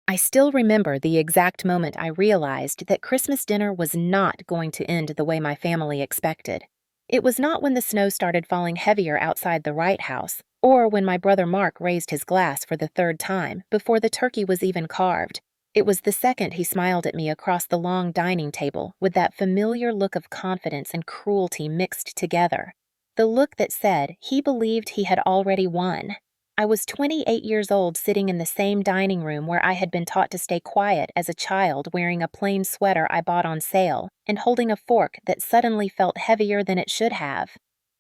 I still remember the exact moment I realized that Christmas dinner was not going to end the way my family expected. It was not when the snow started falling heavier outside the Wright house, or when my brother Mark raised his glass for the third time before the turkey was even carved. It was the second he smiled at me across the long dining table with that familiar look of confidence and cruelty mixed together. The look that said he believed he had already won. I was 28 years old sitting in the same dining room where I had been taught to stay quiet as a child, wearing a plain sweater I bought on sale and holding a fork that suddenly felt heavier than it should have.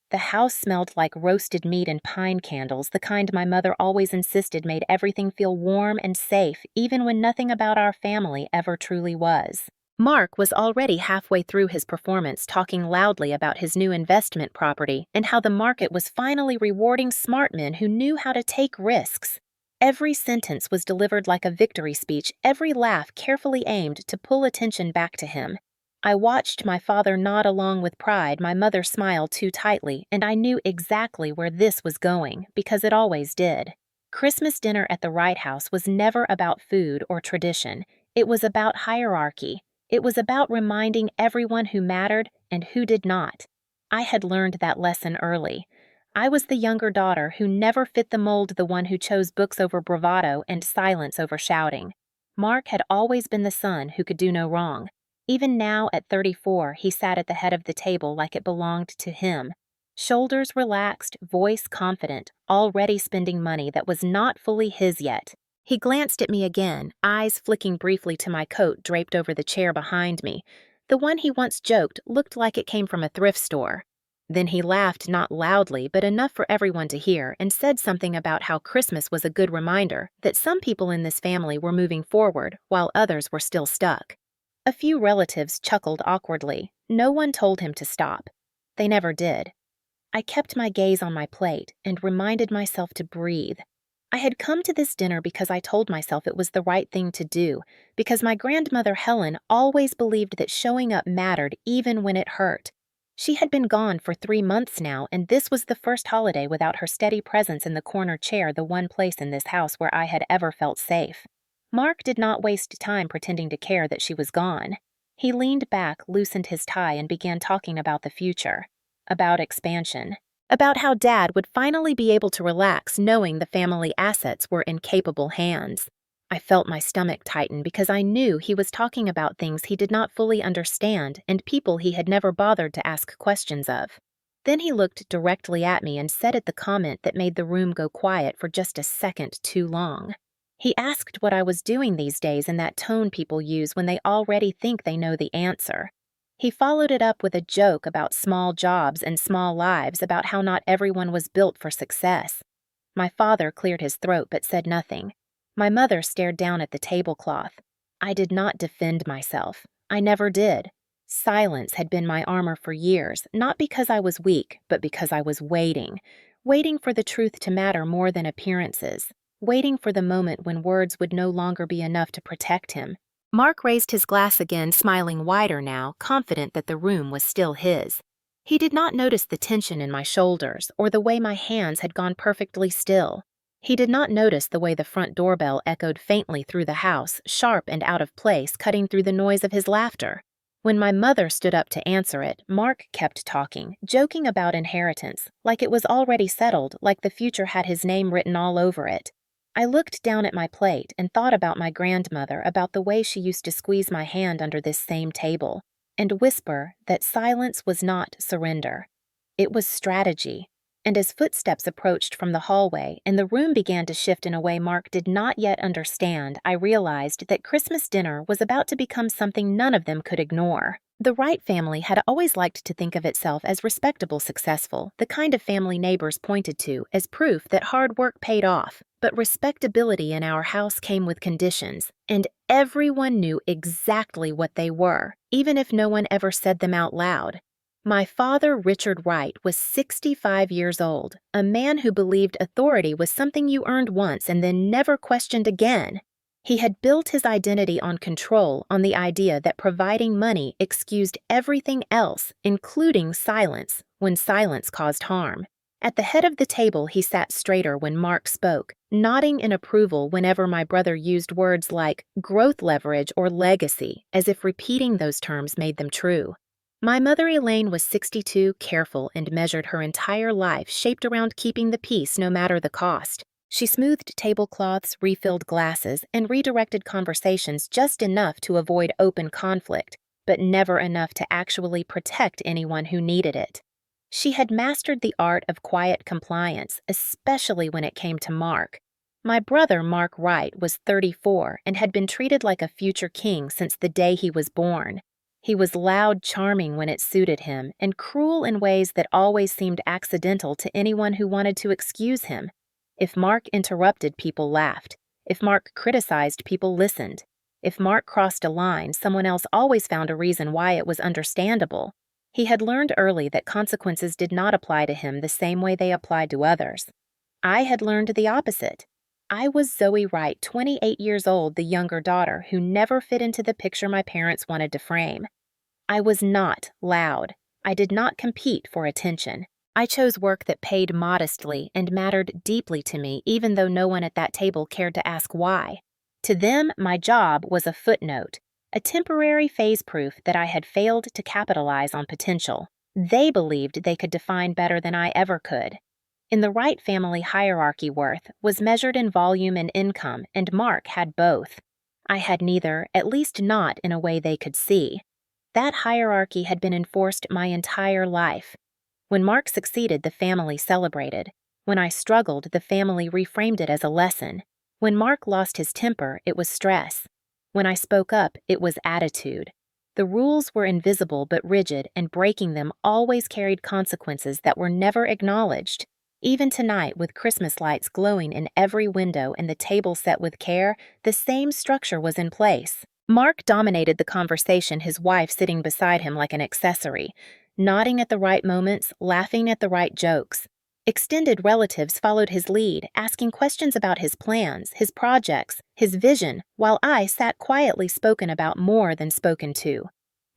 The house smelled like roasted meat and pine candles, the kind my mother always insisted made everything feel warm and safe, even when nothing about our family ever truly was. Mark was already halfway through his performance, talking loudly about his new investment property and how the market was finally rewarding smart men who knew how to take risks. Every sentence was delivered like a victory speech, every laugh carefully aimed to pull attention back to him. I watched my father nod along with pride, my mother smile too tightly, and I knew exactly where this was going, because it always did. Christmas dinner at the Wright House was never about food or tradition. It was about hierarchy. It was about reminding everyone who mattered and who did not. I had learned that lesson early. I was the younger daughter who never fit the mold, the one who chose books over bravado and silence over shouting. Mark had always been the son who could do no wrong. Even now, at 34, he sat at the head of the table like it belonged to him. Shoulders relaxed, voice confident, already spending money that was not fully his yet. He glanced at me again, eyes flicking briefly to my coat draped over the chair behind me. The one he once joked looked like it came from a thrift store. Then he laughed, not loudly, but enough for everyone to hear, and said something about how Christmas was a good reminder that some people in this family were moving forward while others were still stuck. A few relatives chuckled awkwardly. No one told him to stop. They never did. I kept my gaze on my plate and reminded myself to breathe. I had come to this dinner because I told myself it was the right thing to do, because my grandmother Helen always believed that showing up mattered even when it hurt. She had been gone for 3 months now, and this was the first holiday without her steady presence in the corner chair, the one place in this house where I had ever felt safe. Mark did not waste time pretending to care that she was gone. He leaned back, loosened his tie, and began talking about the future, about expansion. About how Dad would finally be able to relax knowing the family assets were in capable hands. I felt my stomach tighten because I knew he was talking about things he did not fully understand and people he had never bothered to ask questions of. Then he looked directly at me and said at the comment that made the room go quiet for just a second too long. He asked what I was doing these days in that tone people use when they already think they know the answer. He followed it up with a joke about small jobs and small lives, about how not everyone was built for success. My father cleared his throat but said nothing. My mother stared down at the tablecloth. I did not defend myself. I never did. Silence had been my armor for years, not because I was weak, but because I was waiting. Waiting for the truth to matter more than appearances. Waiting for the moment when words would no longer be enough to protect him. Mark raised his glass again, smiling wider now, confident that the room was still his. He did not notice the tension in my shoulders or the way my hands had gone perfectly still. He did not notice the way the front doorbell echoed faintly through the house, sharp and out of place, cutting through the noise of his laughter. When my mother stood up to answer it, Mark kept talking, joking about inheritance, like it was already settled, like the future had his name written all over it. I looked down at my plate and thought about my grandmother, about the way she used to squeeze my hand under this same table, and whisper that silence was not surrender. It was strategy. And as footsteps approached from the hallway and the room began to shift in a way Mark did not yet understand, I realized that Christmas dinner was about to become something none of them could ignore. The Wright family had always liked to think of itself as respectable, successful, the kind of family neighbors pointed to as proof that hard work paid off. But respectability in our house came with conditions, and everyone knew exactly what they were, even if no one ever said them out loud. My father, Richard Wright, was 65 years old, a man who believed authority was something you earned once and then never questioned again. He had built his identity on control, on the idea that providing money excused everything else, including silence, when silence caused harm. At the head of the table, he sat straighter when Mark spoke, nodding in approval whenever my brother used words like growth leverage or legacy, as if repeating those terms made them true. My mother Elaine was 62, careful, and measured her entire life shaped around keeping the peace no matter the cost. She smoothed tablecloths, refilled glasses, and redirected conversations just enough to avoid open conflict, but never enough to actually protect anyone who needed it. She had mastered the art of quiet compliance, especially when it came to Mark. My brother, Mark Wright, was 34 and had been treated like a future king since the day he was born. He was loud, charming when it suited him, and cruel in ways that always seemed accidental to anyone who wanted to excuse him. If Mark interrupted, people laughed. If Mark criticized, people listened. If Mark crossed a line, someone else always found a reason why it was understandable. He had learned early that consequences did not apply to him the same way they applied to others. I had learned the opposite. I was Zoe Wright, 28 years old, the younger daughter, who never fit into the picture my parents wanted to frame. I was not loud. I did not compete for attention. I chose work that paid modestly and mattered deeply to me, even though no one at that table cared to ask why. To them, my job was a footnote, a temporary phase proof that I had failed to capitalize on potential. They believed they could define better than I ever could. In the Wright family hierarchy, worth was measured in volume and income, and Mark had both. I had neither, at least not in a way they could see. That hierarchy had been enforced my entire life. When Mark succeeded, the family celebrated. When I struggled, the family reframed it as a lesson. When Mark lost his temper, it was stress. When I spoke up, it was attitude. The rules were invisible but rigid, and breaking them always carried consequences that were never acknowledged. Even tonight, with Christmas lights glowing in every window and the table set with care, the same structure was in place. Mark dominated the conversation, his wife sitting beside him like an accessory, nodding at the right moments, laughing at the right jokes. Extended relatives followed his lead, asking questions about his plans, his projects, his vision, while I sat quietly spoken about more than spoken to.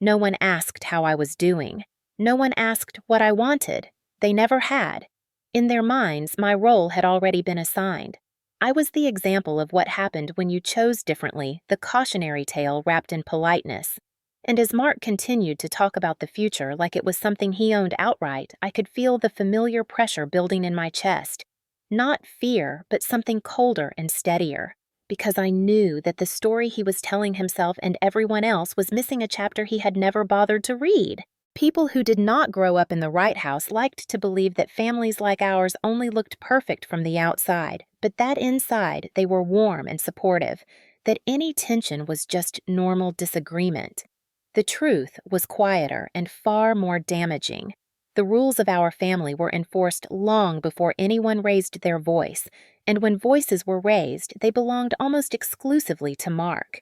No one asked how I was doing. No one asked what I wanted. They never had. In their minds, my role had already been assigned. I was the example of what happened when you chose differently, the cautionary tale wrapped in politeness. And as Mark continued to talk about the future like it was something he owned outright, I could feel the familiar pressure building in my chest. Not fear, but something colder and steadier. Because I knew that the story he was telling himself and everyone else was missing a chapter he had never bothered to read. People who did not grow up in the Wright house liked to believe that families like ours only looked perfect from the outside, but that inside they were warm and supportive, that any tension was just normal disagreement. The truth was quieter and far more damaging. The rules of our family were enforced long before anyone raised their voice, and when voices were raised, they belonged almost exclusively to Mark.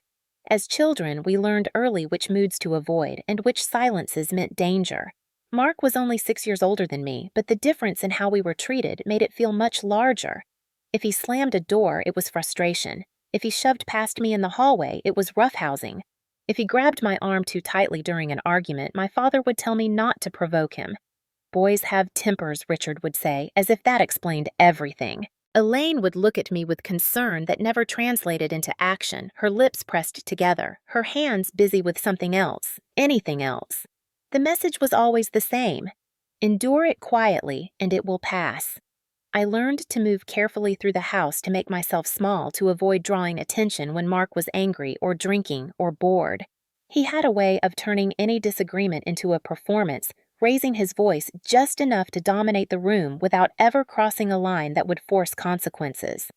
As children, we learned early which moods to avoid and which silences meant danger. Mark was only 6 years older than me, but the difference in how we were treated made it feel much larger. If he slammed a door, it was frustration. If he shoved past me in the hallway, it was roughhousing. If he grabbed my arm too tightly during an argument, my father would tell me not to provoke him. "Boys have tempers," Richard would say, as if that explained everything. Elaine would look at me with concern that never translated into action, her lips pressed together, her hands busy with something else, anything else. The message was always the same: endure it quietly, and it will pass. I learned to move carefully through the house to make myself small to avoid drawing attention when Mark was angry or drinking or bored. He had a way of turning any disagreement into a performance, raising his voice just enough to dominate the room without ever crossing a line that would force consequences.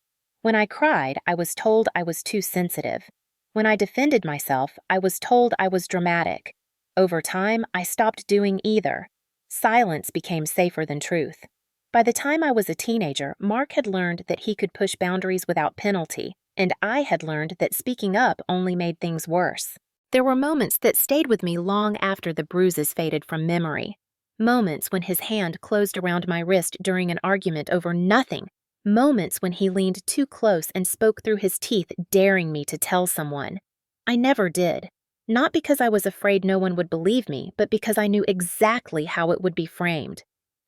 When I cried, I was told I was too sensitive. When I defended myself, I was told I was dramatic. Over time, I stopped doing either. Silence became safer than truth. By the time I was a teenager, Mark had learned that he could push boundaries without penalty, and I had learned that speaking up only made things worse. There were moments that stayed with me long after the bruises faded from memory. Moments when his hand closed around my wrist during an argument over nothing. Moments when he leaned too close and spoke through his teeth, daring me to tell someone. I never did. Not because I was afraid no one would believe me, but because I knew exactly how it would be framed.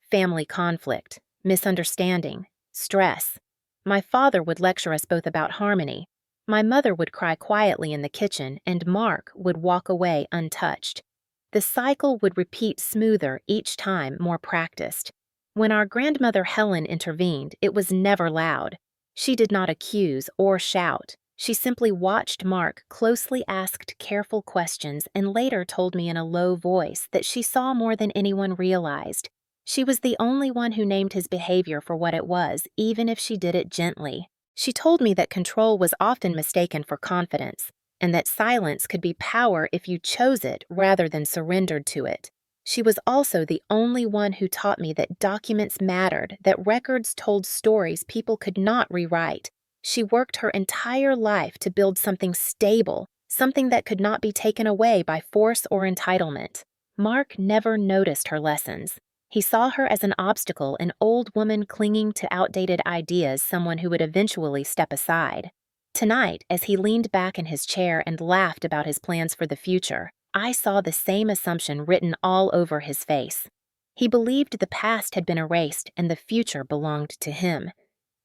Family conflict, misunderstanding, stress. My father would lecture us both about harmony. My mother would cry quietly in the kitchen, and Mark would walk away untouched. The cycle would repeat smoother each time, more practiced. When our grandmother Helen intervened, it was never loud. She did not accuse or shout. She simply watched Mark, closely asked careful questions, and later told me in a low voice that she saw more than anyone realized. She was the only one who named his behavior for what it was, even if she did it gently. She told me that control was often mistaken for confidence, and that silence could be power if you chose it rather than surrendered to it. She was also the only one who taught me that documents mattered, that records told stories people could not rewrite. She worked her entire life to build something stable, something that could not be taken away by force or entitlement. Mark never noticed her lessons. He saw her as an obstacle, an old woman clinging to outdated ideas, someone who would eventually step aside. Tonight, as he leaned back in his chair and laughed about his plans for the future, I saw the same assumption written all over his face. He believed the past had been erased and the future belonged to him.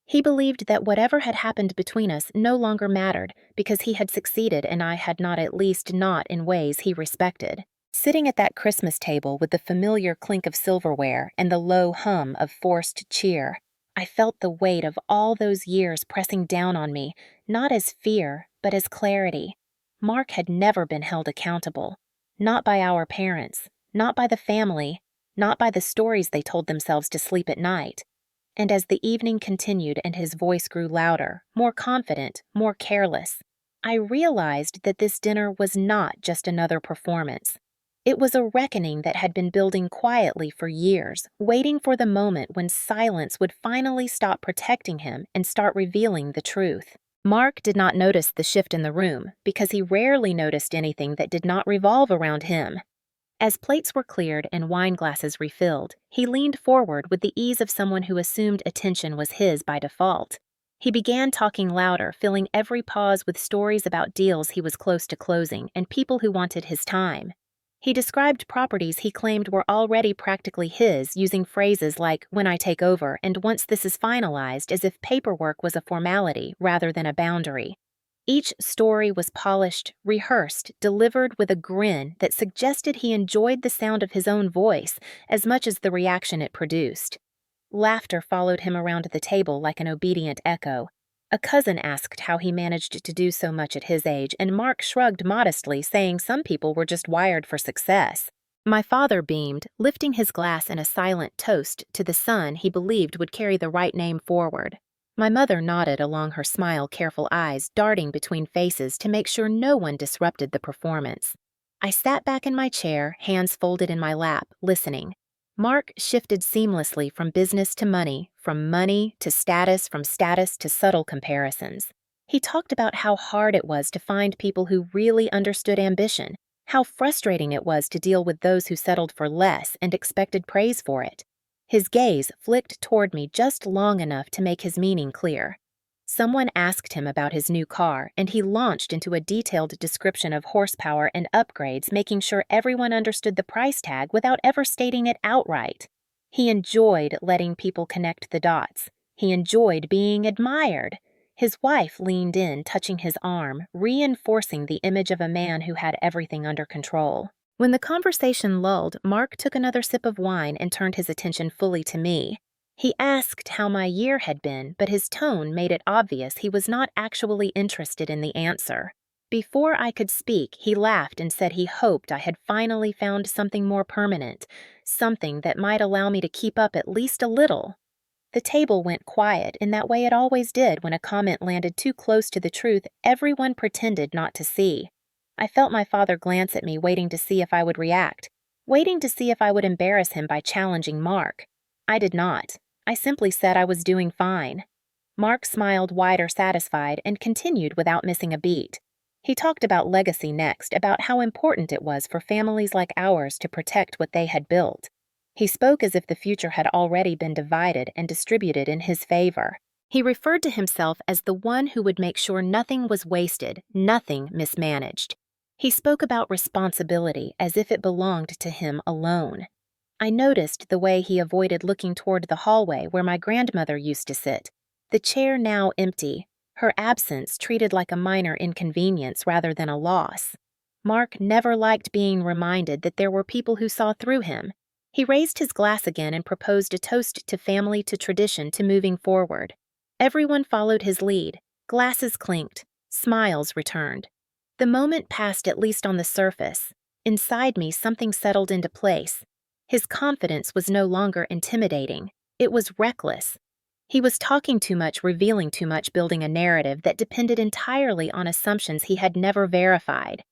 He believed that whatever had happened between us no longer mattered because he had succeeded and I had not, at least not in ways he respected. Sitting at that Christmas table with the familiar clink of silverware and the low hum of forced cheer, I felt the weight of all those years pressing down on me, not as fear, but as clarity. Mark had never been held accountable. Not by our parents, not by the family, not by the stories they told themselves to sleep at night. And as the evening continued and his voice grew louder, more confident, more careless, I realized that this dinner was not just another performance. It was a reckoning that had been building quietly for years, waiting for the moment when silence would finally stop protecting him and start revealing the truth. Mark did not notice the shift in the room because he rarely noticed anything that did not revolve around him. As plates were cleared and wine glasses refilled, he leaned forward with the ease of someone who assumed attention was his by default. He began talking louder, filling every pause with stories about deals he was close to closing and people who wanted his time. He described properties he claimed were already practically his, using phrases like, "when I take over," and "once this is finalized," as if paperwork was a formality rather than a boundary. Each story was polished, rehearsed, delivered with a grin that suggested he enjoyed the sound of his own voice as much as the reaction it produced. Laughter followed him around the table like an obedient echo. A cousin asked how he managed to do so much at his age, and Mark shrugged modestly, saying some people were just wired for success. My father beamed, lifting his glass in a silent toast to the son he believed would carry the right name forward. My mother nodded along her smile, careful eyes darting between faces to make sure no one disrupted the performance. I sat back in my chair, hands folded in my lap, listening. Mark shifted seamlessly from business to money, from money to status, from status to subtle comparisons. He talked about how hard it was to find people who really understood ambition, how frustrating it was to deal with those who settled for less and expected praise for it. His gaze flicked toward me just long enough to make his meaning clear. Someone asked him about his new car, and he launched into a detailed description of horsepower and upgrades, making sure everyone understood the price tag without ever stating it outright. He enjoyed letting people connect the dots. He enjoyed being admired. His wife leaned in, touching his arm, reinforcing the image of a man who had everything under control. When the conversation lulled, Mark took another sip of wine and turned his attention fully to me. He asked how my year had been, but his tone made it obvious he was not actually interested in the answer. Before I could speak, he laughed and said he hoped I had finally found something more permanent, something that might allow me to keep up at least a little. The table went quiet in that way it always did when a comment landed too close to the truth everyone pretended not to see. I felt my father glance at me, waiting to see if I would react, waiting to see if I would embarrass him by challenging Mark. I did not. I simply said I was doing fine. Mark smiled wider, satisfied, and continued without missing a beat. He talked about legacy next, about how important it was for families like ours to protect what they had built. He spoke as if the future had already been divided and distributed in his favor. He referred to himself as the one who would make sure nothing was wasted, nothing mismanaged. He spoke about responsibility as if it belonged to him alone. I noticed the way he avoided looking toward the hallway where my grandmother used to sit. the chair now empty, her absence treated like a minor inconvenience rather than a loss. Mark never liked being reminded that there were people who saw through him. He raised his glass again and proposed a toast to family, to tradition, to moving forward. Everyone followed his lead. Glasses clinked. Smiles returned. The moment passed, at least on the surface. Inside me, something settled into place. His confidence was no longer intimidating. It was reckless. He was talking too much, revealing too much, building a narrative that depended entirely on assumptions he had never verified.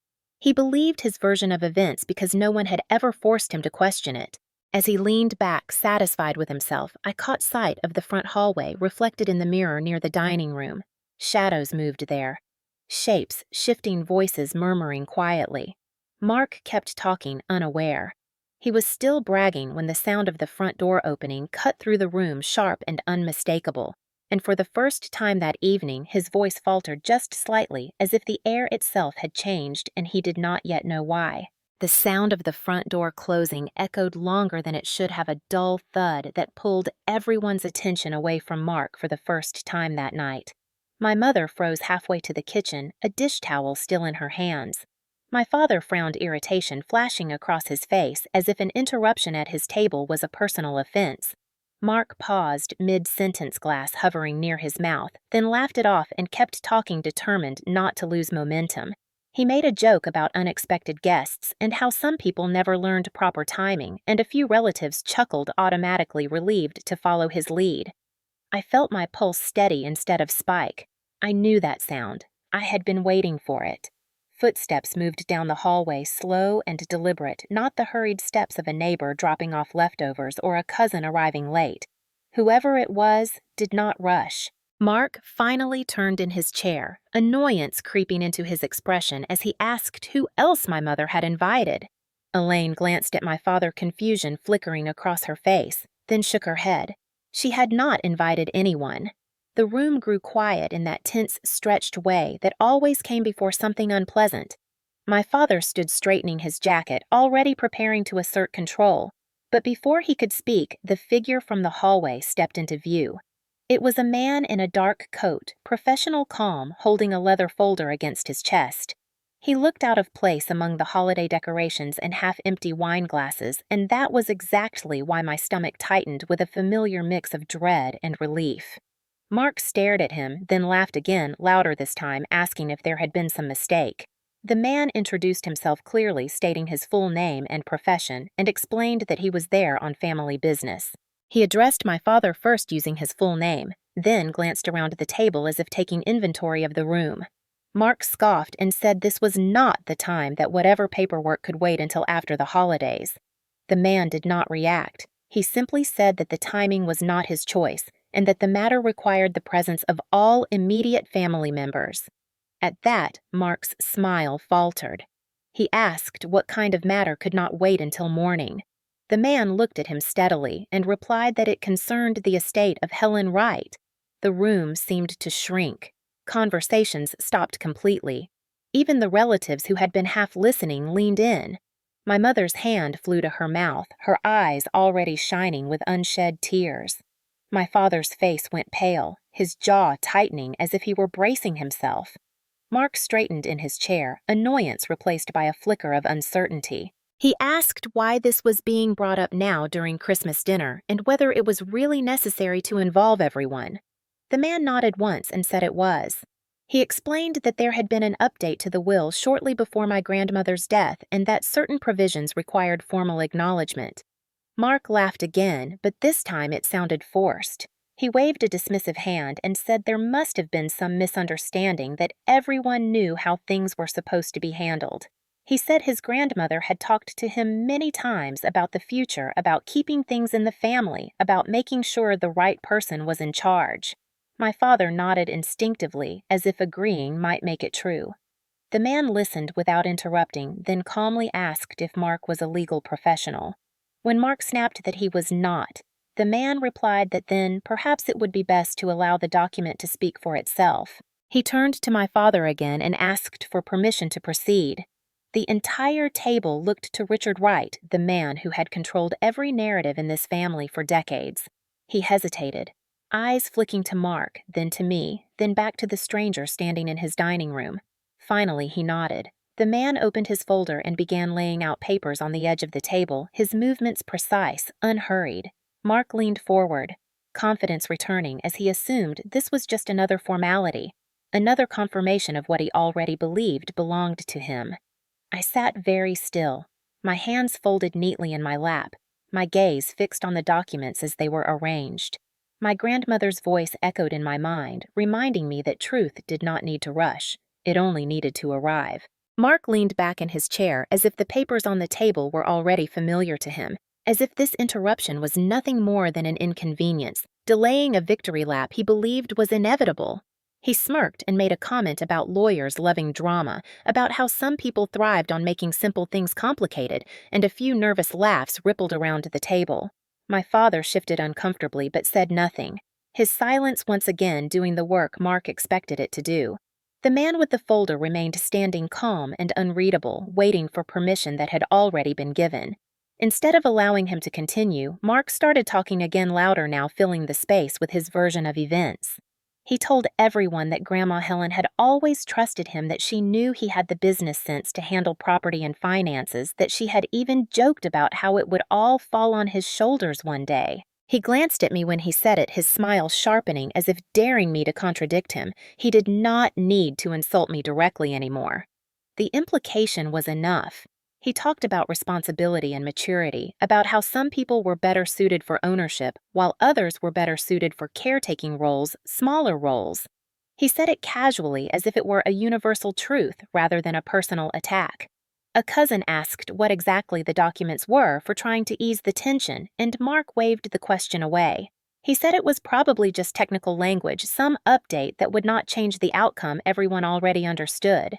He believed his version of events because no one had ever forced him to question it. As he leaned back, satisfied with himself, I caught sight of the front hallway reflected in the mirror near the dining room. Shadows moved there. Shapes, shifting voices murmuring quietly. Mark kept talking, unaware. He was still bragging when the sound of the front door opening cut through the room, sharp and unmistakable. And for the first time that evening, his voice faltered just slightly, as if the air itself had changed and he did not yet know why. The sound of the front door closing echoed longer than it should have, a dull thud that pulled everyone's attention away from Mark for the first time that night. My mother froze halfway to the kitchen, a dish towel still in her hands. My father frowned irritation flashing across his face, as if an interruption at his table was a personal offense. Mark paused, mid-sentence, glass hovering near his mouth, then laughed it off and kept talking, determined not to lose momentum. He made a joke about unexpected guests and how some people never learned proper timing, and a few relatives chuckled, automatically relieved to follow his lead. I felt my pulse steady instead of spike. I knew that sound. I had been waiting for it. Footsteps moved down the hallway, slow and deliberate, not the hurried steps of a neighbor dropping off leftovers or a cousin arriving late. Whoever it was did not rush. Mark finally turned in his chair, annoyance creeping into his expression as he asked who else my mother had invited. Elaine glanced at my father, confusion flickering across her face, then shook her head. She had not invited anyone. The room grew quiet in that tense, stretched way that always came before something unpleasant. My father stood straightening his jacket, already preparing to assert control. But before he could speak, the figure from the hallway stepped into view. It was a man in a dark coat, professional calm, holding a leather folder against his chest. He looked out of place among the holiday decorations and half-empty wine glasses, and that was exactly why my stomach tightened with a familiar mix of dread and relief. Mark stared at him, then laughed again, louder this time, asking if there had been some mistake. The man introduced himself clearly, stating his full name and profession, and explained that he was there on family business. He addressed my father first using his full name, then glanced around the table as if taking inventory of the room. Mark scoffed and said this was not the time, that whatever paperwork could wait until after the holidays. The man did not react. He simply said that the timing was not his choice, and that the matter required the presence of all immediate family members. At that, Mark's smile faltered. He asked what kind of matter could not wait until morning. The man looked at him steadily and replied that it concerned the estate of Helen Wright. The room seemed to shrink. Conversations stopped completely. Even the relatives who had been half listening leaned in. My mother's hand flew to her mouth, her eyes already shining with unshed tears. My father's face went pale, his jaw tightening as if he were bracing himself. Mark straightened in his chair, annoyance replaced by a flicker of uncertainty. He asked why this was being brought up now during Christmas dinner and whether it was really necessary to involve everyone. The man nodded once and said it was. He explained that there had been an update to the will shortly before my grandmother's death and that certain provisions required formal acknowledgement. Mark laughed again, but this time it sounded forced. He waved a dismissive hand and said there must have been some misunderstanding, that everyone knew how things were supposed to be handled. He said his grandmother had talked to him many times about the future, about keeping things in the family, about making sure the right person was in charge. My father nodded instinctively, as if agreeing might make it true. The man listened without interrupting, then calmly asked if Mark was a legal professional. When Mark snapped that he was not, the man replied that then perhaps it would be best to allow the document to speak for itself. He turned to my father again and asked for permission to proceed. The entire table looked to Richard Wright, the man who had controlled every narrative in this family for decades. He hesitated. eyes flicking to Mark, then to me, then back to the stranger standing in his dining room. Finally, he nodded. The man opened his folder and began laying out papers on the edge of the table, his movements precise, unhurried. Mark leaned forward, confidence returning as he assumed this was just another formality, another confirmation of what he already believed belonged to him. I sat very still, my hands folded neatly in my lap, my gaze fixed on the documents as they were arranged. My grandmother's voice echoed in my mind, reminding me that truth did not need to rush. It only needed to arrive. Mark leaned back in his chair as if the papers on the table were already familiar to him, as if this interruption was nothing more than an inconvenience, delaying a victory lap he believed was inevitable. He smirked and made a comment about lawyers loving drama, about how some people thrived on making simple things complicated, and a few nervous laughs rippled around the table. My father shifted uncomfortably but said nothing, his silence once again doing the work Mark expected it to do. The man with the folder remained standing calm and unreadable, waiting for permission that had already been given. Instead of allowing him to continue, Mark started talking again louder now, filling the space with his version of events. He told everyone that Grandma Helen had always trusted him, that she knew he had the business sense to handle property and finances, that she had even joked about how it would all fall on his shoulders one day. He glanced at me when he said it, his smile sharpening as if daring me to contradict him. He did not need to insult me directly anymore. The implication was enough. He talked about responsibility and maturity, about how some people were better suited for ownership, while others were better suited for caretaking roles, smaller roles. He said it casually, as if it were a universal truth rather than a personal attack. A cousin asked what exactly the documents were for trying to ease the tension, and Mark waved the question away. He said it was probably just technical language, some update that would not change the outcome everyone already understood.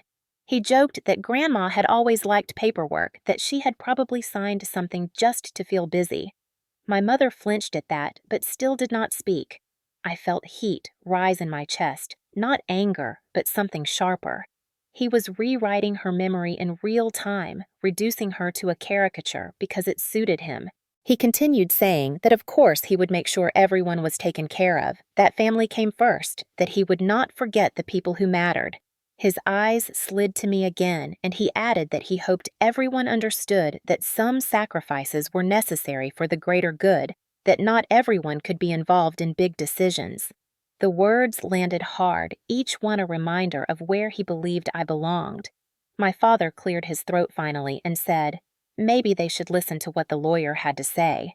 He joked that Grandma had always liked paperwork, that she had probably signed something just to feel busy. My mother flinched at that, but still did not speak. I felt heat rise in my chest, not anger, but something sharper. He was rewriting her memory in real time, reducing her to a caricature because it suited him. He continued saying that of course he would make sure everyone was taken care of, that family came first, that he would not forget the people who mattered. His eyes slid to me again, and he added that he hoped everyone understood that some sacrifices were necessary for the greater good, that not everyone could be involved in big decisions. The words landed hard, each one a reminder of where he believed I belonged. My father cleared his throat finally and said, maybe they should listen to what the lawyer had to say.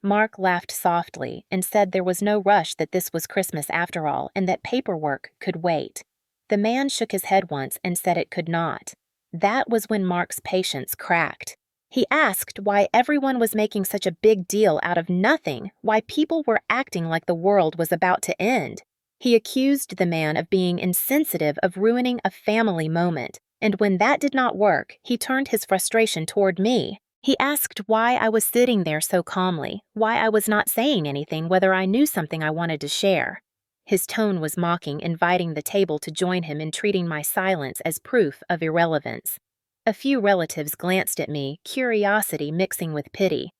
Mark laughed softly and said there was no rush, that this was Christmas after all, and that paperwork could wait. The man shook his head once and said it could not. That was when Mark's patience cracked. He asked why everyone was making such a big deal out of nothing, why people were acting like the world was about to end. He accused the man of being insensitive, of ruining a family moment, and when that did not work, he turned his frustration toward me. He asked why I was sitting there so calmly, why I was not saying anything, whether I knew something I wanted to share. His tone was mocking, inviting the table to join him in treating my silence as proof of irrelevance. A few relatives glanced at me, curiosity mixing with pity.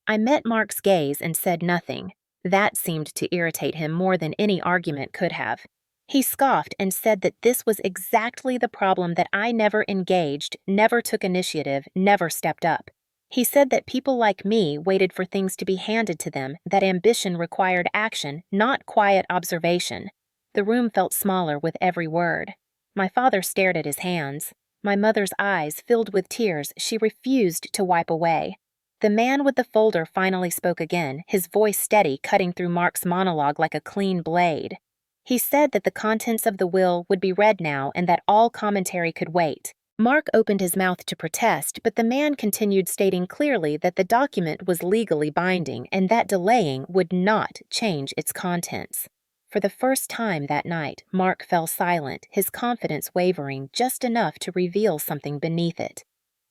I met Mark's gaze and said nothing. That seemed to irritate him more than any argument could have. He scoffed and said that this was exactly the problem, that I never engaged, never took initiative, never stepped up. He said that people like me waited for things to be handed to them, that ambition required action, not quiet observation. The room felt smaller with every word. My father stared at his hands. My mother's eyes filled with tears she refused to wipe away. The man with the folder finally spoke again, his voice steady, cutting through Mark's monologue like a clean blade. He said that the contents of the will would be read now and that all commentary could wait. Mark opened his mouth to protest, but the man continued, stating clearly that the document was legally binding and that delaying would not change its contents. For the first time that night, Mark fell silent, his confidence wavering just enough to reveal something beneath it.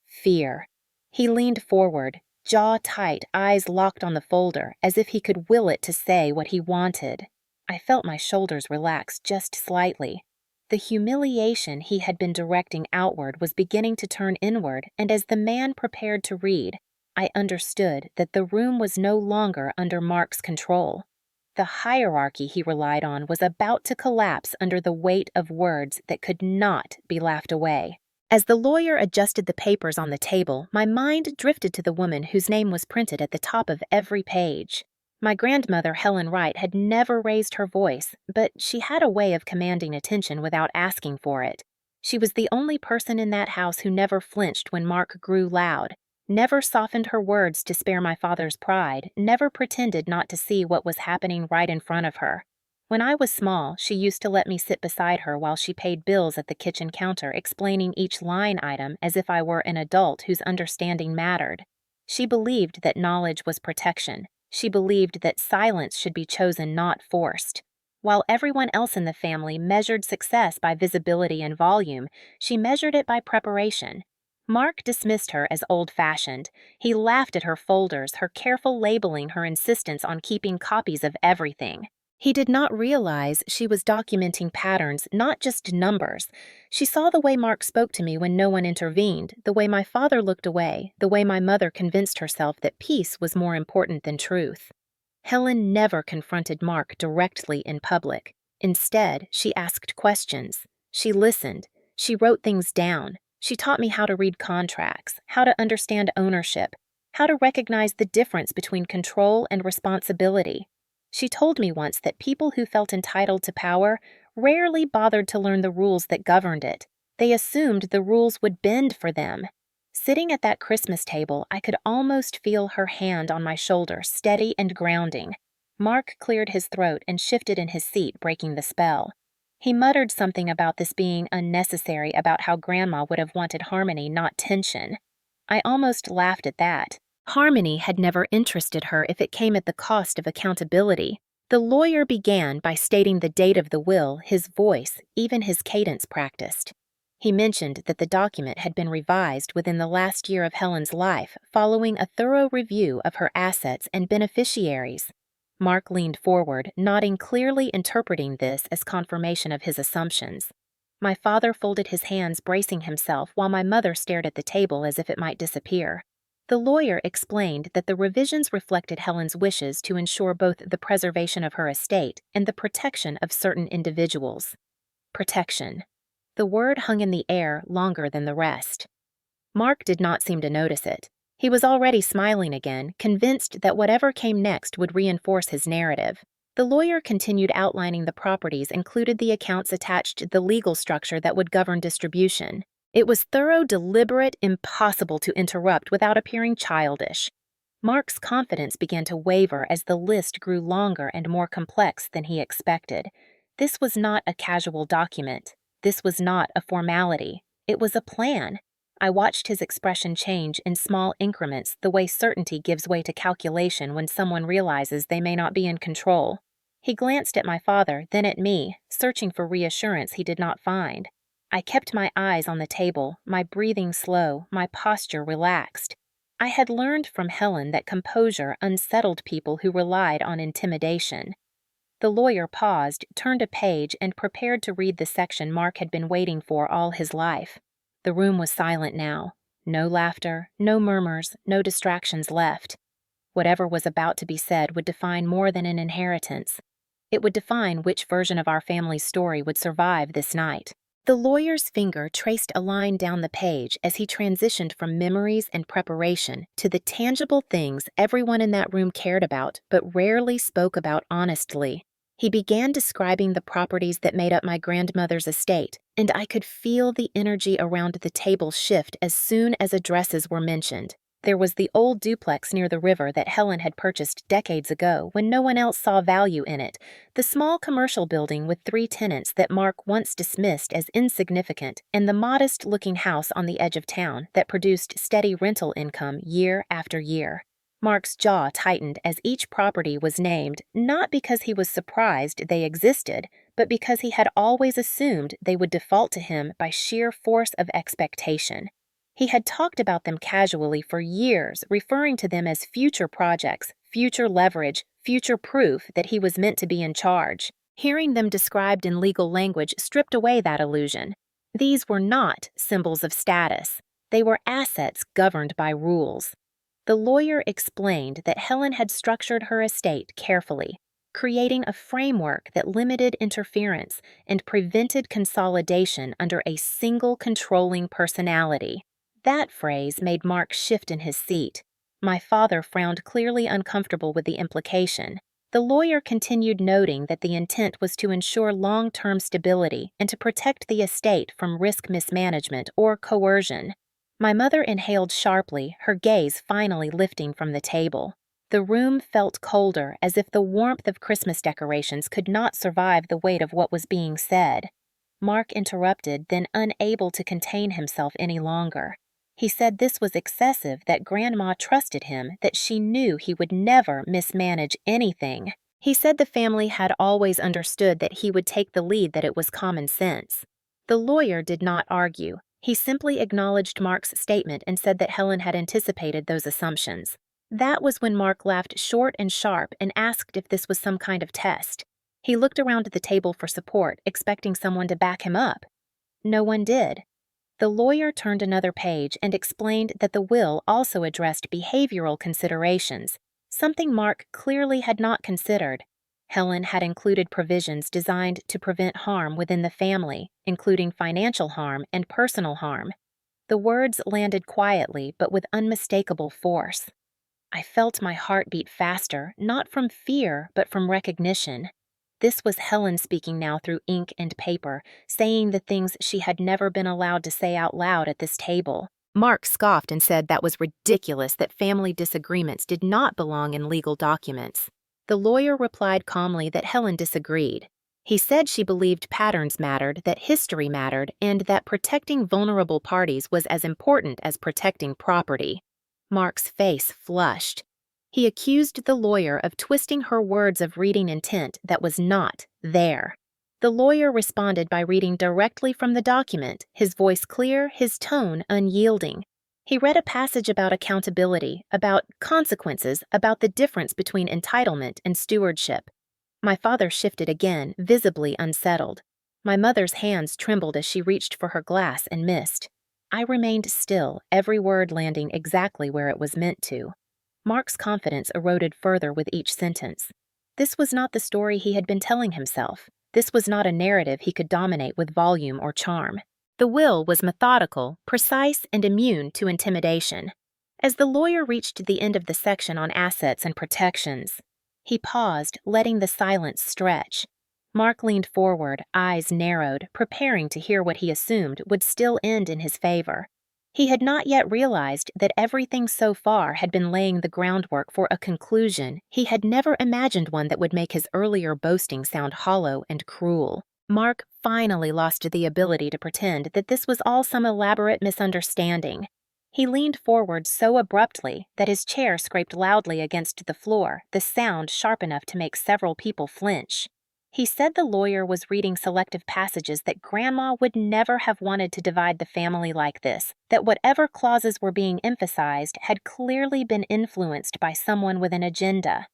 Fear. He leaned forward, jaw tight, eyes locked on the folder, as if he could will it to say what he wanted. I felt my shoulders relax just slightly. The humiliation he had been directing outward was beginning to turn inward, and as the man prepared to read, I understood that the room was no longer under Mark's control. The hierarchy he relied on was about to collapse under the weight of words that could not be laughed away. As the lawyer adjusted the papers on the table, my mind drifted to the woman whose name was printed at the top of every page. My grandmother, Helen Wright, had never raised her voice, but she had a way of commanding attention without asking for it. She was the only person in that house who never flinched when Mark grew loud, never softened her words to spare my father's pride, never pretended not to see what was happening right in front of her. When I was small, she used to let me sit beside her while she paid bills at the kitchen counter, explaining each line item as if I were an adult whose understanding mattered. She believed that knowledge was protection. She believed that silence should be chosen, not forced. While everyone else in the family measured success by visibility and volume, she measured it by preparation. Mark dismissed her as old-fashioned. He laughed at her folders, her careful labeling, her insistence on keeping copies of everything. He did not realize she was documenting patterns, not just numbers. She saw the way Mark spoke to me when no one intervened, the way my father looked away, the way my mother convinced herself that peace was more important than truth. Helen never confronted Mark directly in public. Instead, she asked questions. She listened. She wrote things down. She taught me how to read contracts, how to understand ownership, how to recognize the difference between control and responsibility. She told me once that people who felt entitled to power rarely bothered to learn the rules that governed it. They assumed the rules would bend for them. Sitting at that Christmas table, I could almost feel her hand on my shoulder, steady and grounding. Mark cleared his throat and shifted in his seat, breaking the spell. He muttered something about this being unnecessary, about how Grandma would have wanted harmony, not tension. I almost laughed at that. Harmony had never interested her if it came at the cost of accountability. The lawyer began by stating the date of the will, his voice, even his cadence practiced. He mentioned that the document had been revised within the last year of Helen's life, following a thorough review of her assets and beneficiaries. Mark leaned forward, nodding, clearly interpreting this as confirmation of his assumptions. My father folded his hands, bracing himself, while my mother stared at the table as if it might disappear. The lawyer explained that the revisions reflected Helen's wishes to ensure both the preservation of her estate and the protection of certain individuals. Protection. The word hung in the air longer than the rest. Mark did not seem to notice it. He was already smiling again, convinced that whatever came next would reinforce his narrative. The lawyer continued outlining the properties, included the accounts attached to the legal structure that would govern distribution. It was thorough, deliberate, impossible to interrupt without appearing childish. Mark's confidence began to waver as the list grew longer and more complex than he expected. This was not a casual document. This was not a formality. It was a plan. I watched his expression change in small increments, the way certainty gives way to calculation when someone realizes they may not be in control. He glanced at my father, then at me, searching for reassurance he did not find. I kept my eyes on the table, my breathing slow, my posture relaxed. I had learned from Helen that composure unsettled people who relied on intimidation. The lawyer paused, turned a page, and prepared to read the section Mark had been waiting for all his life. The room was silent now. No laughter, no murmurs, no distractions left. Whatever was about to be said would define more than an inheritance. It would define which version of our family's story would survive this night. The lawyer's finger traced a line down the page as he transitioned from memories and preparation to the tangible things everyone in that room cared about but rarely spoke about honestly. He began describing the properties that made up my grandmother's estate, and I could feel the energy around the table shift as soon as addresses were mentioned. There was the old duplex near the river that Helen had purchased decades ago when no one else saw value in it, the small commercial building with 3 tenants that Mark once dismissed as insignificant, and the modest-looking house on the edge of town that produced steady rental income year after year. Mark's jaw tightened as each property was named, not because he was surprised they existed, but because he had always assumed they would default to him by sheer force of expectation. He had talked about them casually for years, referring to them as future projects, future leverage, future proof that he was meant to be in charge. Hearing them described in legal language stripped away that illusion. These were not symbols of status. They were assets governed by rules. The lawyer explained that Helen had structured her estate carefully. creating a framework that limited interference and prevented consolidation under a single controlling personality. That phrase made Mark shift in his seat. My father frowned, clearly uncomfortable with the implication. The lawyer continued, noting that the intent was to ensure long-term stability and to protect the estate from risk mismanagement or coercion. My mother inhaled sharply, her gaze finally lifting from the table. The room felt colder, as if the warmth of Christmas decorations could not survive the weight of what was being said. Mark interrupted, then unable to contain himself any longer. He said this was excessive, that Grandma trusted him, that she knew he would never mismanage anything. He said the family had always understood that he would take the lead, that it was common sense. The lawyer did not argue. He simply acknowledged Mark's statement and said that Helen had anticipated those assumptions. That was when Mark laughed short and sharp and asked if this was some kind of test. He looked around the table for support, expecting someone to back him up. No one did. The lawyer turned another page and explained that the will also addressed behavioral considerations, something Mark clearly had not considered. Helen had included provisions designed to prevent harm within the family, including financial harm and personal harm. The words landed quietly but with unmistakable force. I felt my heart beat faster, not from fear but from recognition. This was Helen speaking now through ink and paper, saying the things she had never been allowed to say out loud at this table. Mark scoffed and said that was ridiculous, that family disagreements did not belong in legal documents. The lawyer replied calmly that Helen disagreed. He said she believed patterns mattered, that history mattered, and that protecting vulnerable parties was as important as protecting property. Mark's face flushed. He accused the lawyer of twisting her words of reading intent that was not there. The lawyer responded by reading directly from the document, his voice clear, his tone unyielding. He read a passage about accountability, about consequences, about the difference between entitlement and stewardship. My father shifted again, visibly unsettled. My mother's hands trembled as she reached for her glass and missed. I remained still, every word landing exactly where it was meant to. Mark's confidence eroded further with each sentence. This was not the story he had been telling himself. This was not a narrative he could dominate with volume or charm. The will was methodical, precise, and immune to intimidation. As the lawyer reached the end of the section on assets and protections, he paused, letting the silence stretch. Mark leaned forward, eyes narrowed, preparing to hear what he assumed would still end in his favor. He had not yet realized that everything so far had been laying the groundwork for a conclusion. He had never imagined one that would make his earlier boasting sound hollow and cruel. Mark finally lost the ability to pretend that this was all some elaborate misunderstanding. He leaned forward so abruptly that his chair scraped loudly against the floor, the sound sharp enough to make several people flinch. He said the lawyer was reading selective passages, that Grandma would never have wanted to divide the family like this, that whatever clauses were being emphasized had clearly been influenced by someone with an agenda.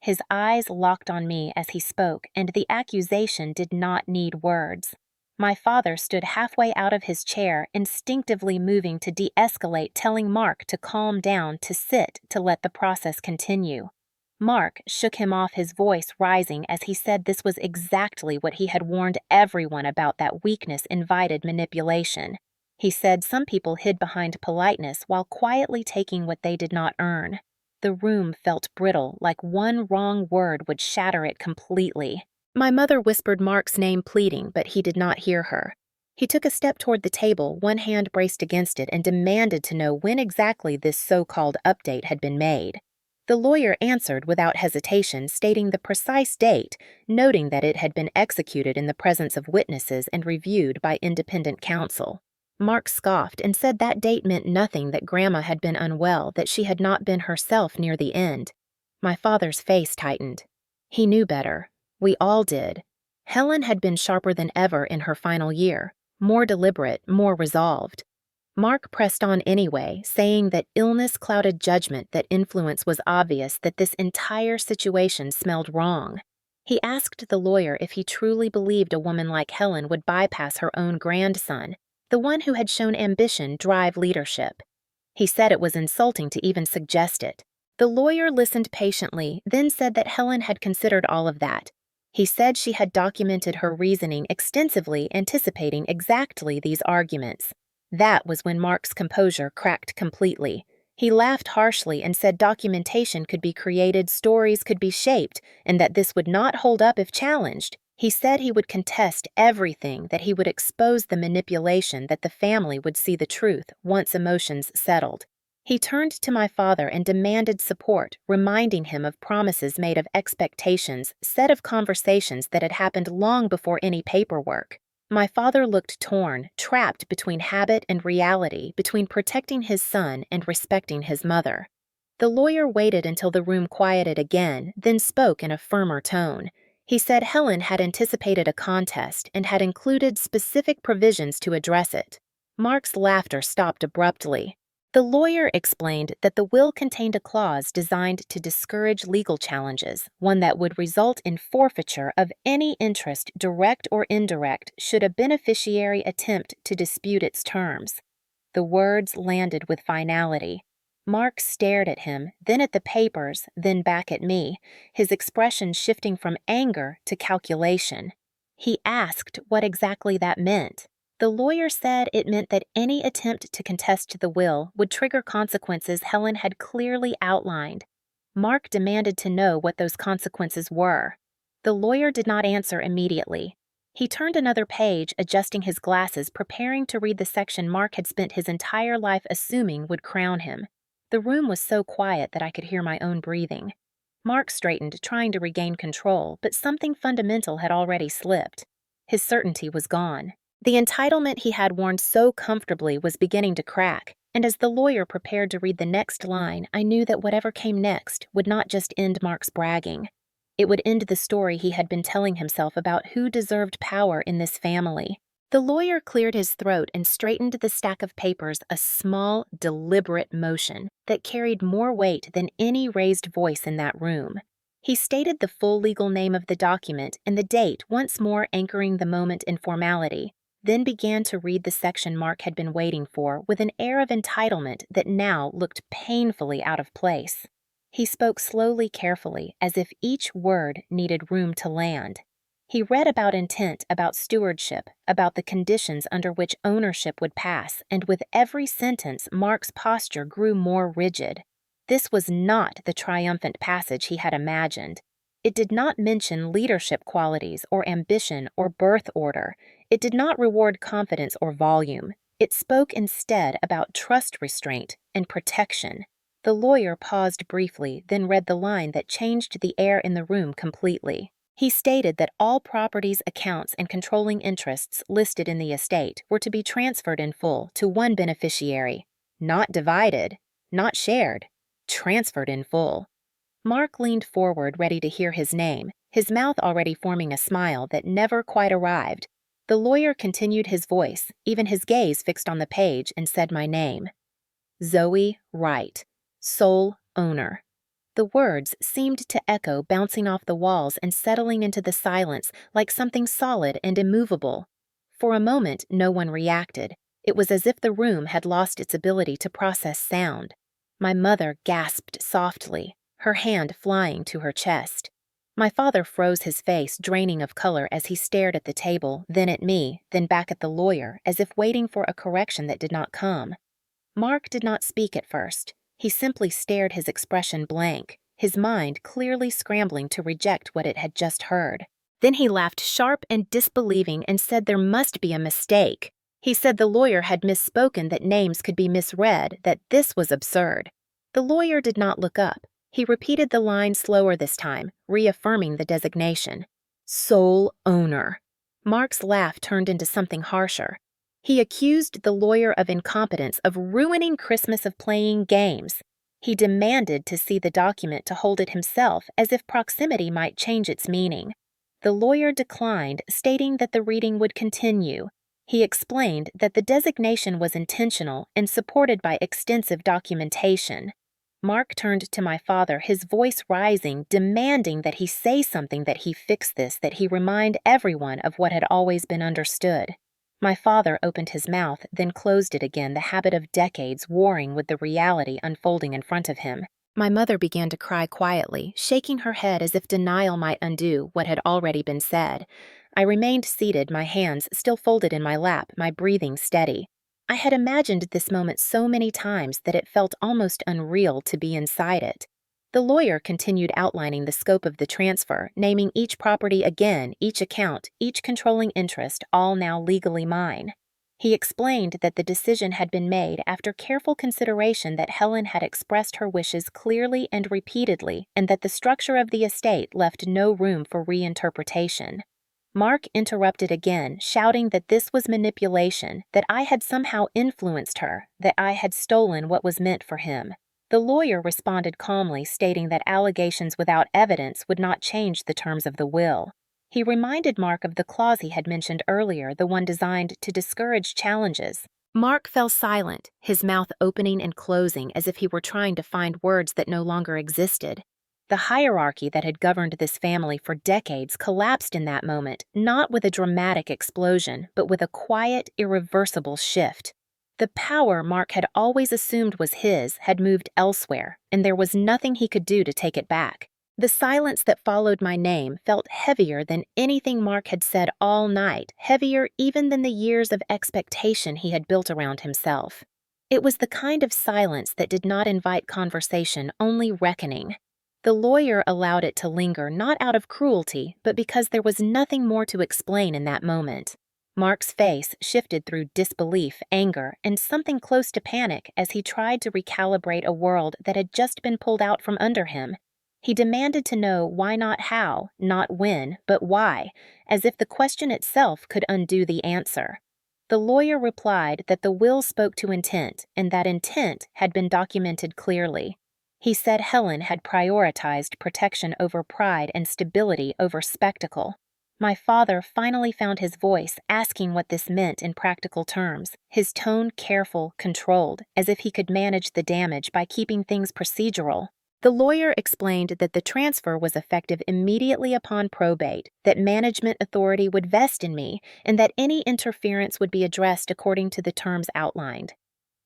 His eyes locked on me as he spoke, and the accusation did not need words. My father stood halfway out of his chair, instinctively moving to de-escalate, telling Mark to calm down, to sit, to let the process continue. Mark shook him off, his voice rising as he said this was exactly what he had warned everyone about, that weakness invited manipulation. He said some people hid behind politeness while quietly taking what they did not earn. The room felt brittle, like one wrong word would shatter it completely. My mother whispered Mark's name, pleading, but he did not hear her. He took a step toward the table, one hand braced against it, and demanded to know when exactly this so-called update had been made. The lawyer answered without hesitation, stating the precise date, noting that it had been executed in the presence of witnesses and reviewed by independent counsel. Mark scoffed and said that date meant nothing, that Grandma had been unwell, that she had not been herself near the end. My father's face tightened. He knew better. We all did. Helen had been sharper than ever in her final year, more deliberate, more resolved. Mark pressed on anyway, saying that illness clouded judgment, that influence was obvious, that this entire situation smelled wrong. He asked the lawyer if he truly believed a woman like Helen would bypass her own grandson, the one who had shown ambition drive leadership. He said it was insulting to even suggest it. The lawyer listened patiently, then said that Helen had considered all of that. He said she had documented her reasoning extensively, anticipating exactly these arguments. That was when Mark's composure cracked completely. He laughed harshly and said documentation could be created, stories could be shaped, and that this would not hold up if challenged. He said he would contest everything, that he would expose the manipulation, that the family would see the truth once emotions settled. He turned to my father and demanded support, reminding him of promises made, of expectations, set of conversations that had happened long before any paperwork. My father looked torn, trapped between habit and reality, between protecting his son and respecting his mother. The lawyer waited until the room quieted again, then spoke in a firmer tone. He said Helen had anticipated a contest and had included specific provisions to address it. Mark's laughter stopped abruptly. The lawyer explained that the will contained a clause designed to discourage legal challenges, one that would result in forfeiture of any interest, direct or indirect, should a beneficiary attempt to dispute its terms. The words landed with finality. Mark stared at him, then at the papers, then back at me, his expression shifting from anger to calculation. He asked what exactly that meant. The lawyer said it meant that any attempt to contest the will would trigger consequences Helen had clearly outlined. Mark demanded to know what those consequences were. The lawyer did not answer immediately. He turned another page, adjusting his glasses, preparing to read the section Mark had spent his entire life assuming would crown him. The room was so quiet that I could hear my own breathing. Mark straightened, trying to regain control, but something fundamental had already slipped. His certainty was gone. The entitlement he had worn so comfortably was beginning to crack, and as the lawyer prepared to read the next line, I knew that whatever came next would not just end Mark's bragging. It would end the story he had been telling himself about who deserved power in this family. The lawyer cleared his throat and straightened the stack of papers, a small, deliberate motion that carried more weight than any raised voice in that room. He stated the full legal name of the document and the date, once more anchoring the moment in formality, then began to read the section Mark had been waiting for with an air of entitlement that now looked painfully out of place. He spoke slowly, carefully, as if each word needed room to land. He read about intent, about stewardship, about the conditions under which ownership would pass, and with every sentence, Mark's posture grew more rigid. This was not the triumphant passage he had imagined. It did not mention leadership qualities or ambition or birth order. It did not reward confidence or volume. It spoke instead about trust, restraint, and protection. The lawyer paused briefly, then read the line that changed the air in the room completely. He stated that all properties, accounts, and controlling interests listed in the estate were to be transferred in full to one beneficiary. Not divided, not shared, transferred in full. Mark leaned forward, ready to hear his name, his mouth already forming a smile that never quite arrived. The lawyer continued, his voice, even his gaze fixed on the page, and said my name. Zoe Wright, sole owner. The words seemed to echo, bouncing off the walls and settling into the silence like something solid and immovable. For a moment, no one reacted. It was as if the room had lost its ability to process sound. My mother gasped softly, her hand flying to her chest. My father froze, his face draining of color as he stared at the table, then at me, then back at the lawyer, as if waiting for a correction that did not come. Mark did not speak at first. He simply stared, his expression blank, his mind clearly scrambling to reject what it had just heard. Then he laughed sharp and disbelieving and said there must be a mistake. He said the lawyer had misspoken, that names could be misread, that this was absurd. The lawyer did not look up. He repeated the line slower this time, reaffirming the designation. Sole owner. Mark's laugh turned into something harsher. He accused the lawyer of incompetence, of ruining Christmas, of playing games. He demanded to see the document, to hold it himself, as if proximity might change its meaning. The lawyer declined, stating that the reading would continue. He explained that the designation was intentional and supported by extensive documentation. Mark turned to my father, his voice rising, demanding that he say something, that he fix this, that he remind everyone of what had always been understood. My father opened his mouth, then closed it again, the habit of decades warring with the reality unfolding in front of him. My mother began to cry quietly, shaking her head as if denial might undo what had already been said. I remained seated, my hands still folded in my lap, my breathing steady. I had imagined this moment so many times that it felt almost unreal to be inside it. The lawyer continued outlining the scope of the transfer, naming each property again, each account, each controlling interest, all now legally mine. He explained that the decision had been made after careful consideration, that Helen had expressed her wishes clearly and repeatedly, and that the structure of the estate left no room for reinterpretation. Mark interrupted again, shouting that this was manipulation, that I had somehow influenced her, that I had stolen what was meant for him. The lawyer responded calmly, stating that allegations without evidence would not change the terms of the will. He reminded Mark of the clause he had mentioned earlier, the one designed to discourage challenges. Mark fell silent, his mouth opening and closing as if he were trying to find words that no longer existed. The hierarchy that had governed this family for decades collapsed in that moment, not with a dramatic explosion, but with a quiet, irreversible shift. The power Mark had always assumed was his had moved elsewhere, and there was nothing he could do to take it back. The silence that followed my name felt heavier than anything Mark had said all night, heavier even than the years of expectation he had built around himself. It was the kind of silence that did not invite conversation, only reckoning. The lawyer allowed it to linger not out of cruelty, but because there was nothing more to explain in that moment. Mark's face shifted through disbelief, anger, and something close to panic as he tried to recalibrate a world that had just been pulled out from under him. He demanded to know why, not how, not when, but why, as if the question itself could undo the answer. The lawyer replied that the will spoke to intent, and that intent had been documented clearly. He said Helen had prioritized protection over pride and stability over spectacle. My father finally found his voice, asking what this meant in practical terms, his tone careful, controlled, as if he could manage the damage by keeping things procedural. The lawyer explained that the transfer was effective immediately upon probate, that management authority would vest in me, and that any interference would be addressed according to the terms outlined.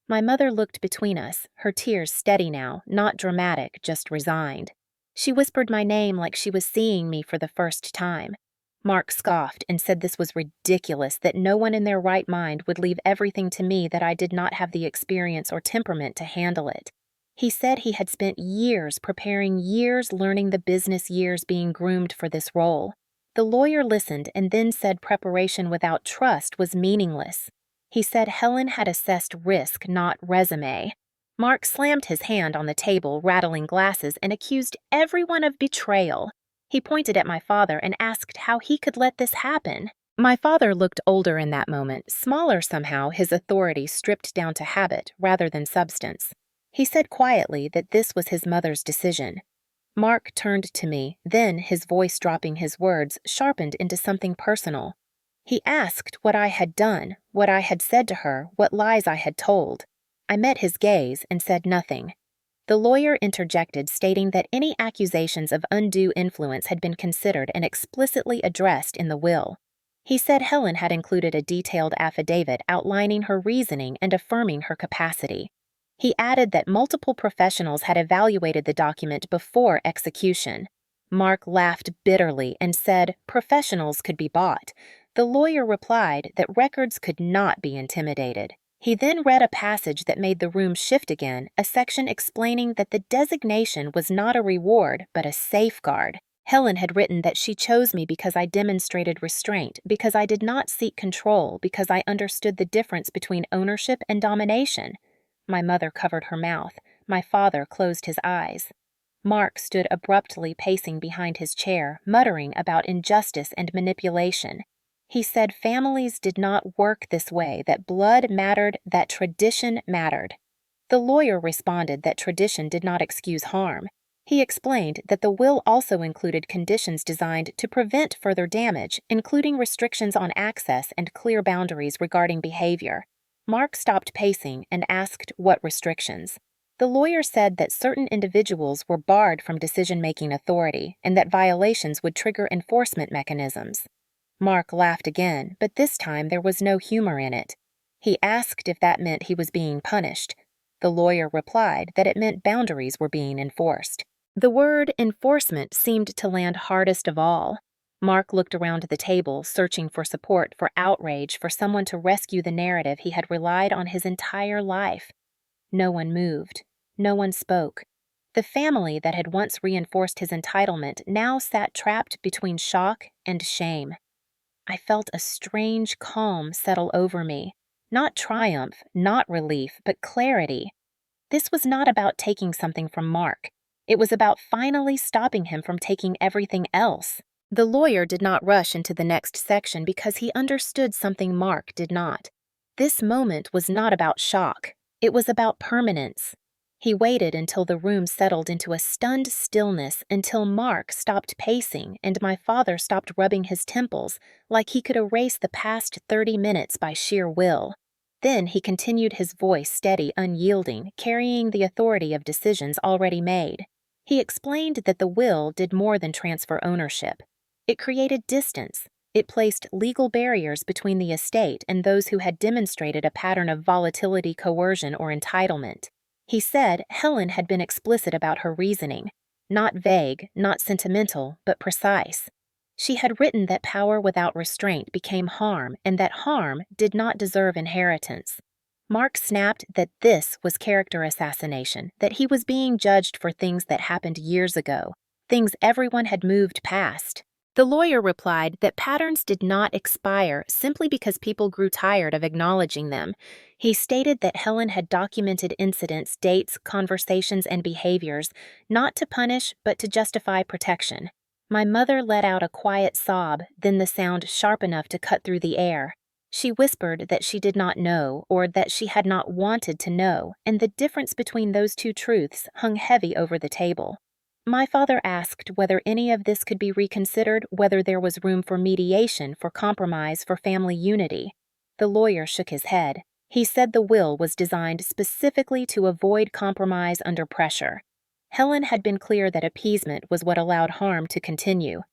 My mother looked between us, her tears steady now, not dramatic, just resigned. She whispered my name like she was seeing me for the first time. Mark scoffed and said this was ridiculous, that no one in their right mind would leave everything to me, that I did not have the experience or temperament to handle it. He said he had spent years preparing, years learning the business, years being groomed for this role. The lawyer listened and then said preparation without trust was meaningless. He said Helen had assessed risk, not resume. Mark slammed his hand on the table, rattling glasses, and accused everyone of betrayal. He pointed at my father and asked how he could let this happen. My father looked older in that moment, smaller somehow, his authority stripped down to habit rather than substance. He said quietly that this was his mother's decision. Mark turned to me, then, his voice dropping, his words sharpened into something personal. He asked what I had done, what I had said to her, what lies I had told. I met his gaze and said nothing. The lawyer interjected, stating that any accusations of undue influence had been considered and explicitly addressed in the will. He said Helen had included a detailed affidavit outlining her reasoning and affirming her capacity. He added that multiple professionals had evaluated the document before execution. Mark laughed bitterly and said professionals could be bought. The lawyer replied that records could not be intimidated. He then read a passage that made the room shift again, a section explaining that the designation was not a reward, but a safeguard. Helen had written that she chose me because I demonstrated restraint, because I did not seek control, because I understood the difference between ownership and domination. My mother covered her mouth. My father closed his eyes. Mark stood abruptly, pacing behind his chair, muttering about injustice and manipulation. He said families did not work this way, that blood mattered, that tradition mattered. The lawyer responded that tradition did not excuse harm. He explained that the will also included conditions designed to prevent further damage, including restrictions on access and clear boundaries regarding behavior. Mark stopped pacing and asked what restrictions. The lawyer said that certain individuals were barred from decision-making authority and that violations would trigger enforcement mechanisms. Mark laughed again, but this time there was no humor in it. He asked if that meant he was being punished. The lawyer replied that it meant boundaries were being enforced. The word enforcement seemed to land hardest of all. Mark looked around the table, searching for support, for outrage, for someone to rescue the narrative he had relied on his entire life. No one moved. No one spoke. The family that had once reinforced his entitlement now sat trapped between shock and shame. I felt a strange calm settle over me. Not triumph, not relief, but clarity. This was not about taking something from Mark. It was about finally stopping him from taking everything else. The lawyer did not rush into the next section because he understood something Mark did not. This moment was not about shock. It was about permanence. He waited until the room settled into a stunned stillness, until Mark stopped pacing and my father stopped rubbing his temples like he could erase the past 30 minutes by sheer will. Then he continued, his voice steady, unyielding, carrying the authority of decisions already made. He explained that the will did more than transfer ownership. It created distance. It placed legal barriers between the estate and those who had demonstrated a pattern of volatility, coercion, or entitlement. He said Helen had been explicit about her reasoning, not vague, not sentimental, but precise. She had written that power without restraint became harm, and that harm did not deserve inheritance. Mark snapped that this was character assassination, that he was being judged for things that happened years ago, things everyone had moved past. The lawyer replied that patterns did not expire simply because people grew tired of acknowledging them. He stated that Helen had documented incidents, dates, conversations, and behaviors, not to punish but to justify protection. My mother let out a quiet sob, then the sound sharp enough to cut through the air. She whispered that she did not know, or that she had not wanted to know, and the difference between those two truths hung heavy over the table. My father asked whether any of this could be reconsidered, whether there was room for mediation, for compromise, for family unity. The lawyer shook his head. He said the will was designed specifically to avoid compromise under pressure. Helen had been clear that appeasement was what allowed harm to continue.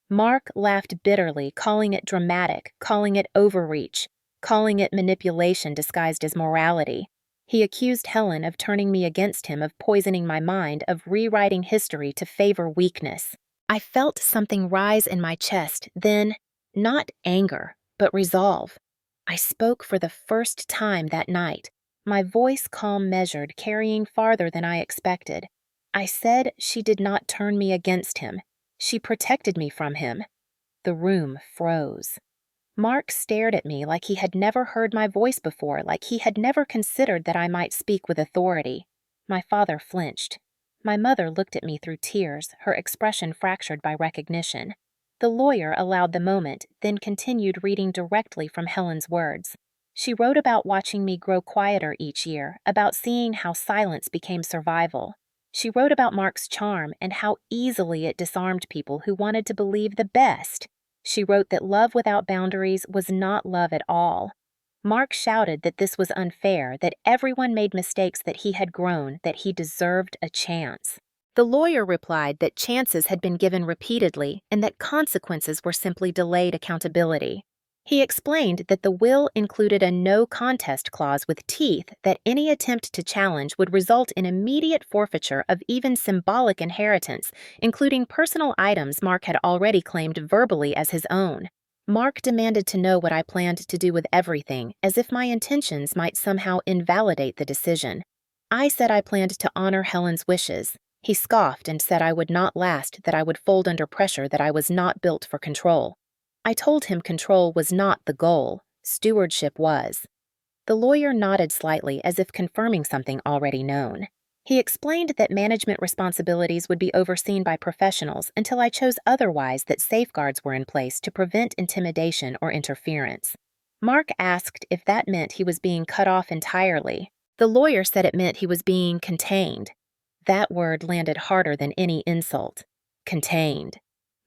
Mark laughed bitterly, calling it dramatic, calling it overreach, calling it manipulation disguised as morality. He accused Helen of turning me against him, of poisoning my mind, of rewriting history to favor weakness. I felt something rise in my chest, then, not anger, but resolve. I spoke for the first time that night, my voice calm, measured, carrying farther than I expected. I said she did not turn me against him. She protected me from him. The room froze. Mark stared at me like he had never heard my voice before, like he had never considered that I might speak with authority. My father flinched. My mother looked at me through tears, her expression fractured by recognition. The lawyer allowed the moment, then continued reading directly from Helen's words. She wrote about watching me grow quieter each year, about seeing how silence became survival. She wrote about Mark's charm and how easily it disarmed people who wanted to believe the best. She wrote that love without boundaries was not love at all. Mark shouted that this was unfair, that everyone made mistakes, that he had grown, that he deserved a chance. The lawyer replied that chances had been given repeatedly and that consequences were simply delayed accountability. He explained that the will included a no contest clause with teeth, that any attempt to challenge would result in immediate forfeiture of even symbolic inheritance, including personal items Mark had already claimed verbally as his own. Mark demanded to know what I planned to do with everything, as if my intentions might somehow invalidate the decision. I said I planned to honor Helen's wishes. He scoffed and said I would not last, that I would fold under pressure, that I was not built for control. I told him control was not the goal, stewardship was. The lawyer nodded slightly as if confirming something already known. He explained that management responsibilities would be overseen by professionals until I chose otherwise, that safeguards were in place to prevent intimidation or interference. Mark asked if that meant he was being cut off entirely. The lawyer said it meant he was being contained. That word landed harder than any insult. Contained.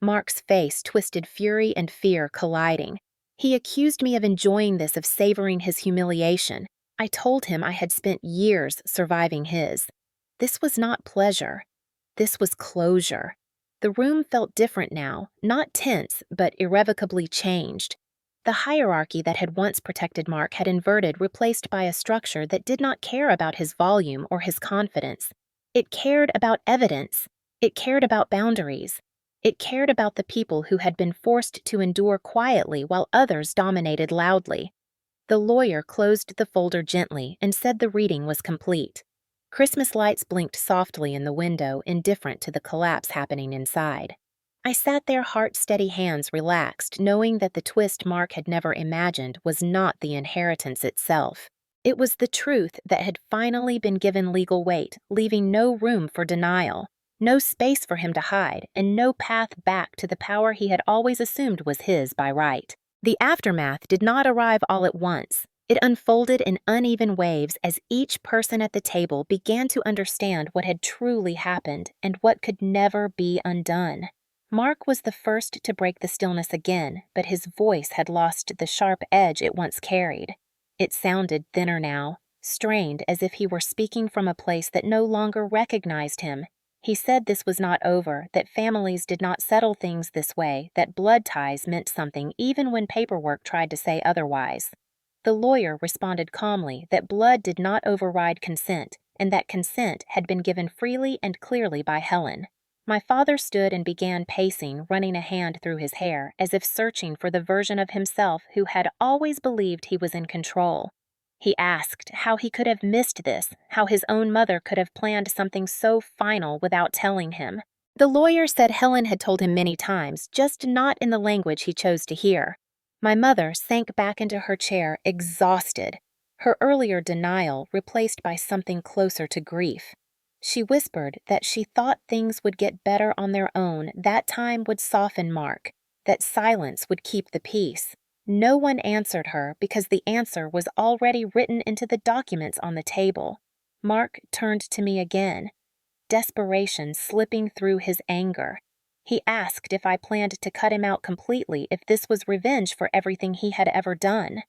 Mark's face twisted, fury and fear colliding. He accused me of enjoying this, of savoring his humiliation. I told him I had spent years surviving his. This was not pleasure. This was closure. The room felt different now, not tense, but irrevocably changed. The hierarchy that had once protected Mark had inverted, replaced by a structure that did not care about his volume or his confidence. It cared about evidence. It cared about boundaries. It cared about the people who had been forced to endure quietly while others dominated loudly. The lawyer closed the folder gently and said the reading was complete. Christmas lights blinked softly in the window, indifferent to the collapse happening inside. I sat there, heart-steady hands relaxed, knowing that the twist Mark had never imagined was not the inheritance itself. It was the truth that had finally been given legal weight, leaving no room for denial, no space for him to hide, and no path back to the power he had always assumed was his by right. The aftermath did not arrive all at once. It unfolded in uneven waves as each person at the table began to understand what had truly happened and what could never be undone. Mark was the first to break the stillness again, but his voice had lost the sharp edge it once carried. It sounded thinner now, strained as if he were speaking from a place that no longer recognized him. He said this was not over, that families did not settle things this way, that blood ties meant something even when paperwork tried to say otherwise. The lawyer responded calmly that blood did not override consent, and that consent had been given freely and clearly by Helen. My father stood and began pacing, running a hand through his hair, as if searching for the version of himself who had always believed he was in control. He asked how he could have missed this, how his own mother could have planned something so final without telling him. The lawyer said Helen had told him many times, just not in the language he chose to hear. My mother sank back into her chair, exhausted, her earlier denial replaced by something closer to grief. She whispered that she thought things would get better on their own, that time would soften Mark, that silence would keep the peace. No one answered her because the answer was already written into the documents on the table. Mark turned to me again, desperation slipping through his anger. He asked if I planned to cut him out completely if this was revenge for everything he had ever done.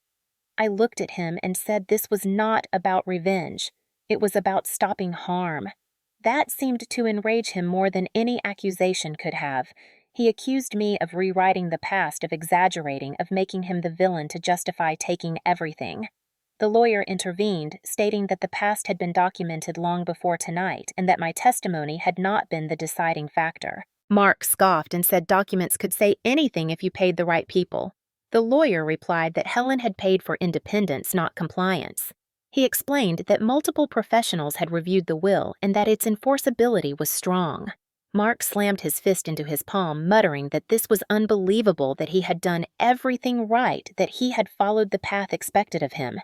I looked at him and said this was not about revenge. It was about stopping harm. That seemed to enrage him more than any accusation could have. He accused me of rewriting the past, of exaggerating, of making him the villain to justify taking everything. The lawyer intervened, stating that the past had been documented long before tonight and that my testimony had not been the deciding factor. Mark scoffed and said documents could say anything if you paid the right people. The lawyer replied that Helen had paid for independence, not compliance. He explained that multiple professionals had reviewed the will and that its enforceability was strong. Mark slammed his fist into his palm, muttering that this was unbelievable, that he had done everything right, that he had followed the path expected of him.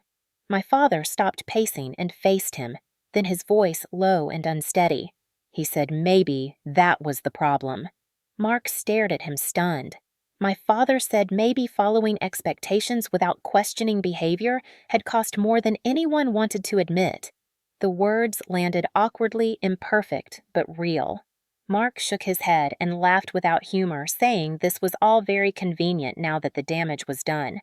My father stopped pacing and faced him, then his voice low and unsteady. He said maybe that was the problem. Mark stared at him stunned. My father said maybe following expectations without questioning behavior had cost more than anyone wanted to admit. The words landed awkwardly, imperfect, but real. Mark shook his head and laughed without humor, saying this was all very convenient now that the damage was done.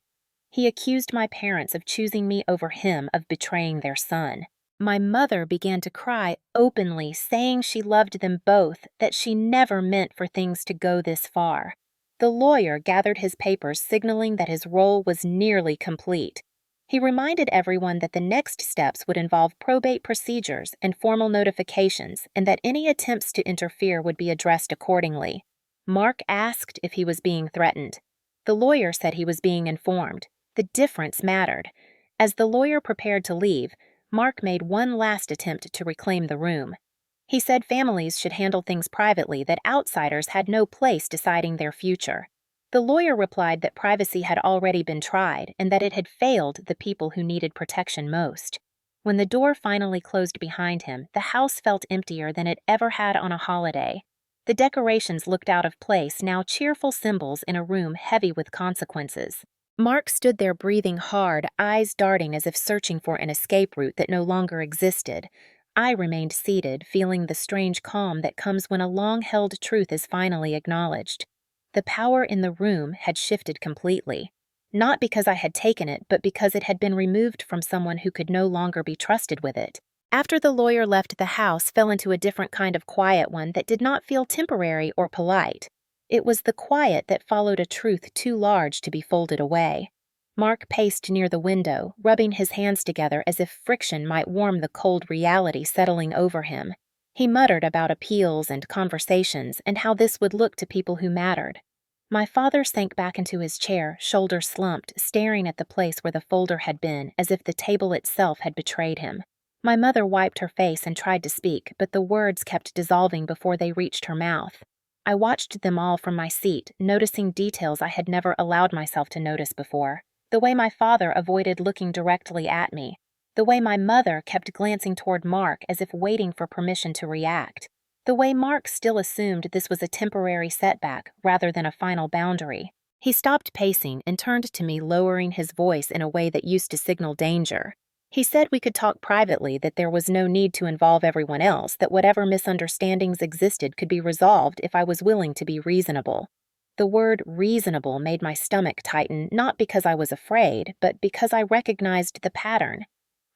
He accused my parents of choosing me over him, of betraying their son. My mother began to cry openly, saying she loved them both, that she never meant for things to go this far. The lawyer gathered his papers, signaling that his role was nearly complete. He reminded everyone that the next steps would involve probate procedures and formal notifications, and that any attempts to interfere would be addressed accordingly. Mark asked if he was being threatened. The lawyer said he was being informed. The difference mattered. As the lawyer prepared to leave, Mark made one last attempt to reclaim the room. He said families should handle things privately, that outsiders had no place deciding their future. The lawyer replied that privacy had already been tried and that it had failed the people who needed protection most. When the door finally closed behind him, the house felt emptier than it ever had on a holiday. The decorations looked out of place, now cheerful symbols in a room heavy with consequences. Mark stood there breathing hard, eyes darting as if searching for an escape route that no longer existed. I remained seated, feeling the strange calm that comes when a long-held truth is finally acknowledged. The power in the room had shifted completely. Not because I had taken it, but because it had been removed from someone who could no longer be trusted with it. After the lawyer left, the house fell into a different kind of quiet, one that did not feel temporary or polite. It was the quiet that followed a truth too large to be folded away. Mark paced near the window, rubbing his hands together as if friction might warm the cold reality settling over him. He muttered about appeals and conversations and how this would look to people who mattered. My father sank back into his chair, shoulders slumped, staring at the place where the folder had been, as if the table itself had betrayed him. My mother wiped her face and tried to speak, but the words kept dissolving before they reached her mouth. I watched them all from my seat, noticing details I had never allowed myself to notice before. The way my father avoided looking directly at me. The way my mother kept glancing toward Mark as if waiting for permission to react. The way Mark still assumed this was a temporary setback rather than a final boundary. He stopped pacing and turned to me, lowering his voice in a way that used to signal danger. He said we could talk privately, that there was no need to involve everyone else, that whatever misunderstandings existed could be resolved if I was willing to be reasonable. The word reasonable made my stomach tighten, not because I was afraid, but because I recognized the pattern.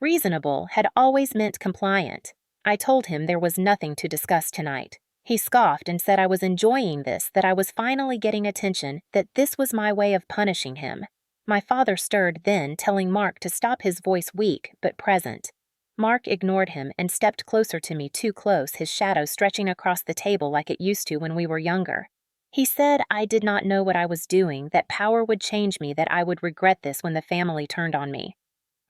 Reasonable had always meant compliant. I told him there was nothing to discuss tonight. He scoffed and said I was enjoying this, that I was finally getting attention, that this was my way of punishing him. My father stirred then, telling Mark to stop, his voice weak but present. Mark ignored him and stepped closer to me, too close, his shadow stretching across the table like it used to when we were younger. He said I did not know what I was doing, that power would change me, that I would regret this when the family turned on me.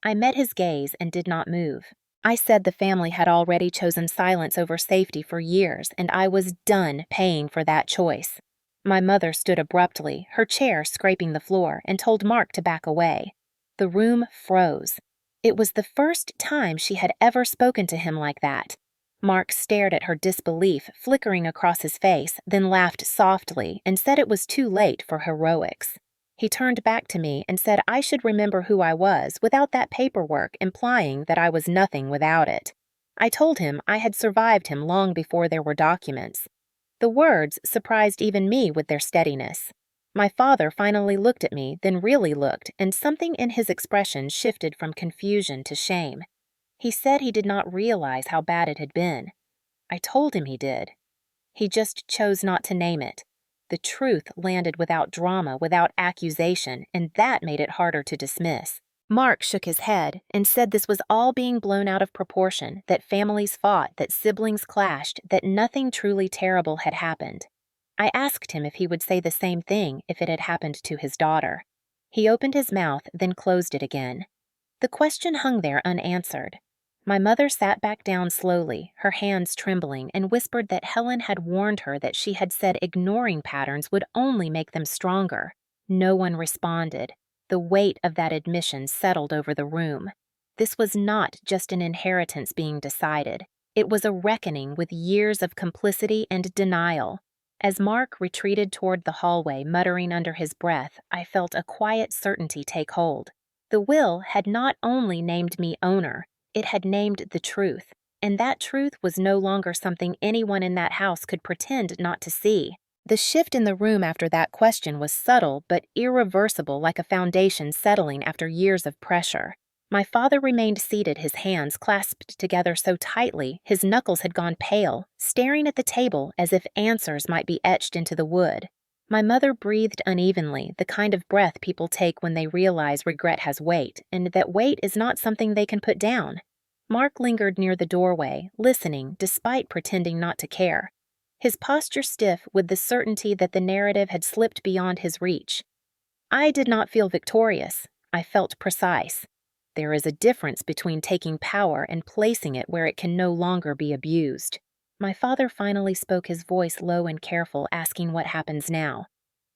I met his gaze and did not move. I said the family had already chosen silence over safety for years, and I was done paying for that choice. My mother stood abruptly, her chair scraping the floor, and told Mark to back away. The room froze. It was the first time she had ever spoken to him like that. Mark stared at her, disbelief flickering across his face, then laughed softly and said it was too late for heroics. He turned back to me and said I should remember who I was without that paperwork, implying that I was nothing without it. I told him I had survived him long before there were documents. The words surprised even me with their steadiness. My father finally looked at me, then really looked, and something in his expression shifted from confusion to shame. He said he did not realize how bad it had been. I told him he did. He just chose not to name it. The truth landed without drama, without accusation, and that made it harder to dismiss. Mark shook his head and said this was all being blown out of proportion, that families fought, that siblings clashed, that nothing truly terrible had happened. I asked him if he would say the same thing if it had happened to his daughter. He opened his mouth, then closed it again. The question hung there unanswered. My mother sat back down slowly, her hands trembling, and whispered that Helen had warned her, that she had said ignoring patterns would only make them stronger. No one responded. The weight of that admission settled over the room. This was not just an inheritance being decided. It was a reckoning with years of complicity and denial. As Mark retreated toward the hallway, muttering under his breath, I felt a quiet certainty take hold. The will had not only named me owner, it had named the truth, and that truth was no longer something anyone in that house could pretend not to see. The shift in the room after that question was subtle but irreversible, like a foundation settling after years of pressure. My father remained seated, his hands clasped together so tightly his knuckles had gone pale, staring at the table as if answers might be etched into the wood. My mother breathed unevenly, the kind of breath people take when they realize regret has weight, and that weight is not something they can put down. Mark lingered near the doorway, listening despite pretending not to care. His posture stiff with the certainty that the narrative had slipped beyond his reach. I did not feel victorious. I felt precise. There is a difference between taking power and placing it where it can no longer be abused. My father finally spoke, his voice low and careful, asking what happens now.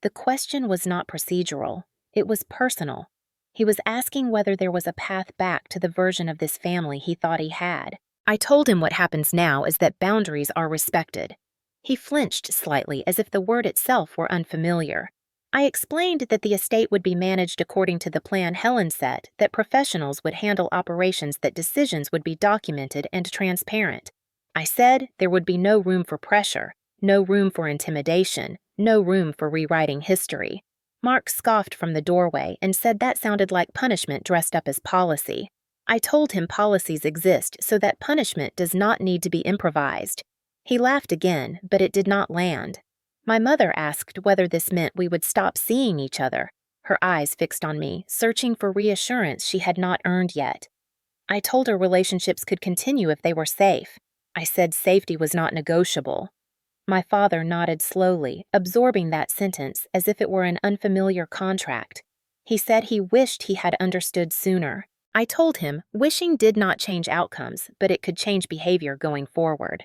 The question was not procedural. It was personal. He was asking whether there was a path back to the version of this family he thought he had. I told him what happens now is that boundaries are respected. He flinched slightly, as if the word itself were unfamiliar. I explained that the estate would be managed according to the plan Helen set, that professionals would handle operations, that decisions would be documented and transparent. I said there would be no room for pressure, no room for intimidation, no room for rewriting history. Mark scoffed from the doorway and said that sounded like punishment dressed up as policy. I told him policies exist so that punishment does not need to be improvised. He laughed again, but it did not land. My mother asked whether this meant we would stop seeing each other. her eyes fixed on me, searching for reassurance she had not earned yet. I told her relationships could continue if they were safe. I said safety was not negotiable. My father nodded slowly, absorbing that sentence as if it were an unfamiliar contract. He said he wished he had understood sooner. I told him wishing did not change outcomes, but it could change behavior going forward.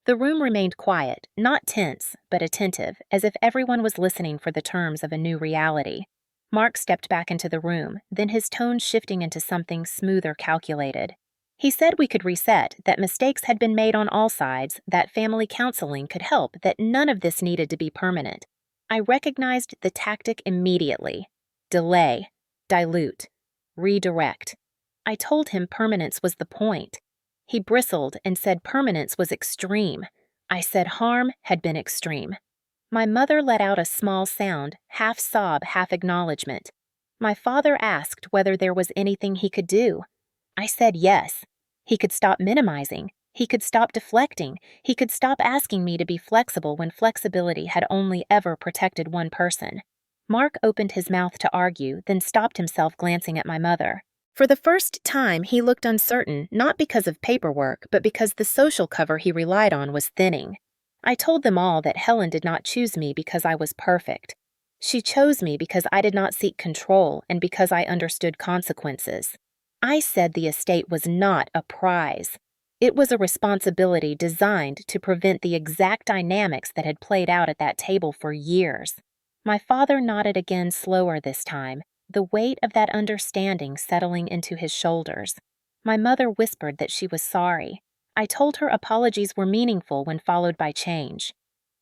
The room remained quiet, not tense, but attentive, as if everyone was listening for the terms of a new reality. Mark stepped back into the room, then his tone shifting into something smoother calculated. He said we could reset, that mistakes had been made on all sides, that family counseling could help, that none of this needed to be permanent. I recognized the tactic immediately. Delay, dilute, redirect. I told him permanence was the point. He bristled and said permanence was extreme. I said harm had been extreme. My mother let out a small sound, half sob, half acknowledgement. My father asked whether there was anything he could do. I said yes. He could stop minimizing. He could stop deflecting. He could stop asking me to be flexible when flexibility had only ever protected one person. Mark opened his mouth to argue, then stopped himself glancing at my mother. For the first time, he looked uncertain, not because of paperwork, but because the social cover he relied on was thinning. I told them all that Helen did not choose me because I was perfect. She chose me because I did not seek control and because I understood consequences. I said the estate was not a prize. It was a responsibility designed to prevent the exact dynamics that had played out at that table for years. My father nodded again, slower this time, the weight of that understanding settling into his shoulders. My mother whispered that she was sorry. I told her apologies were meaningful when followed by change.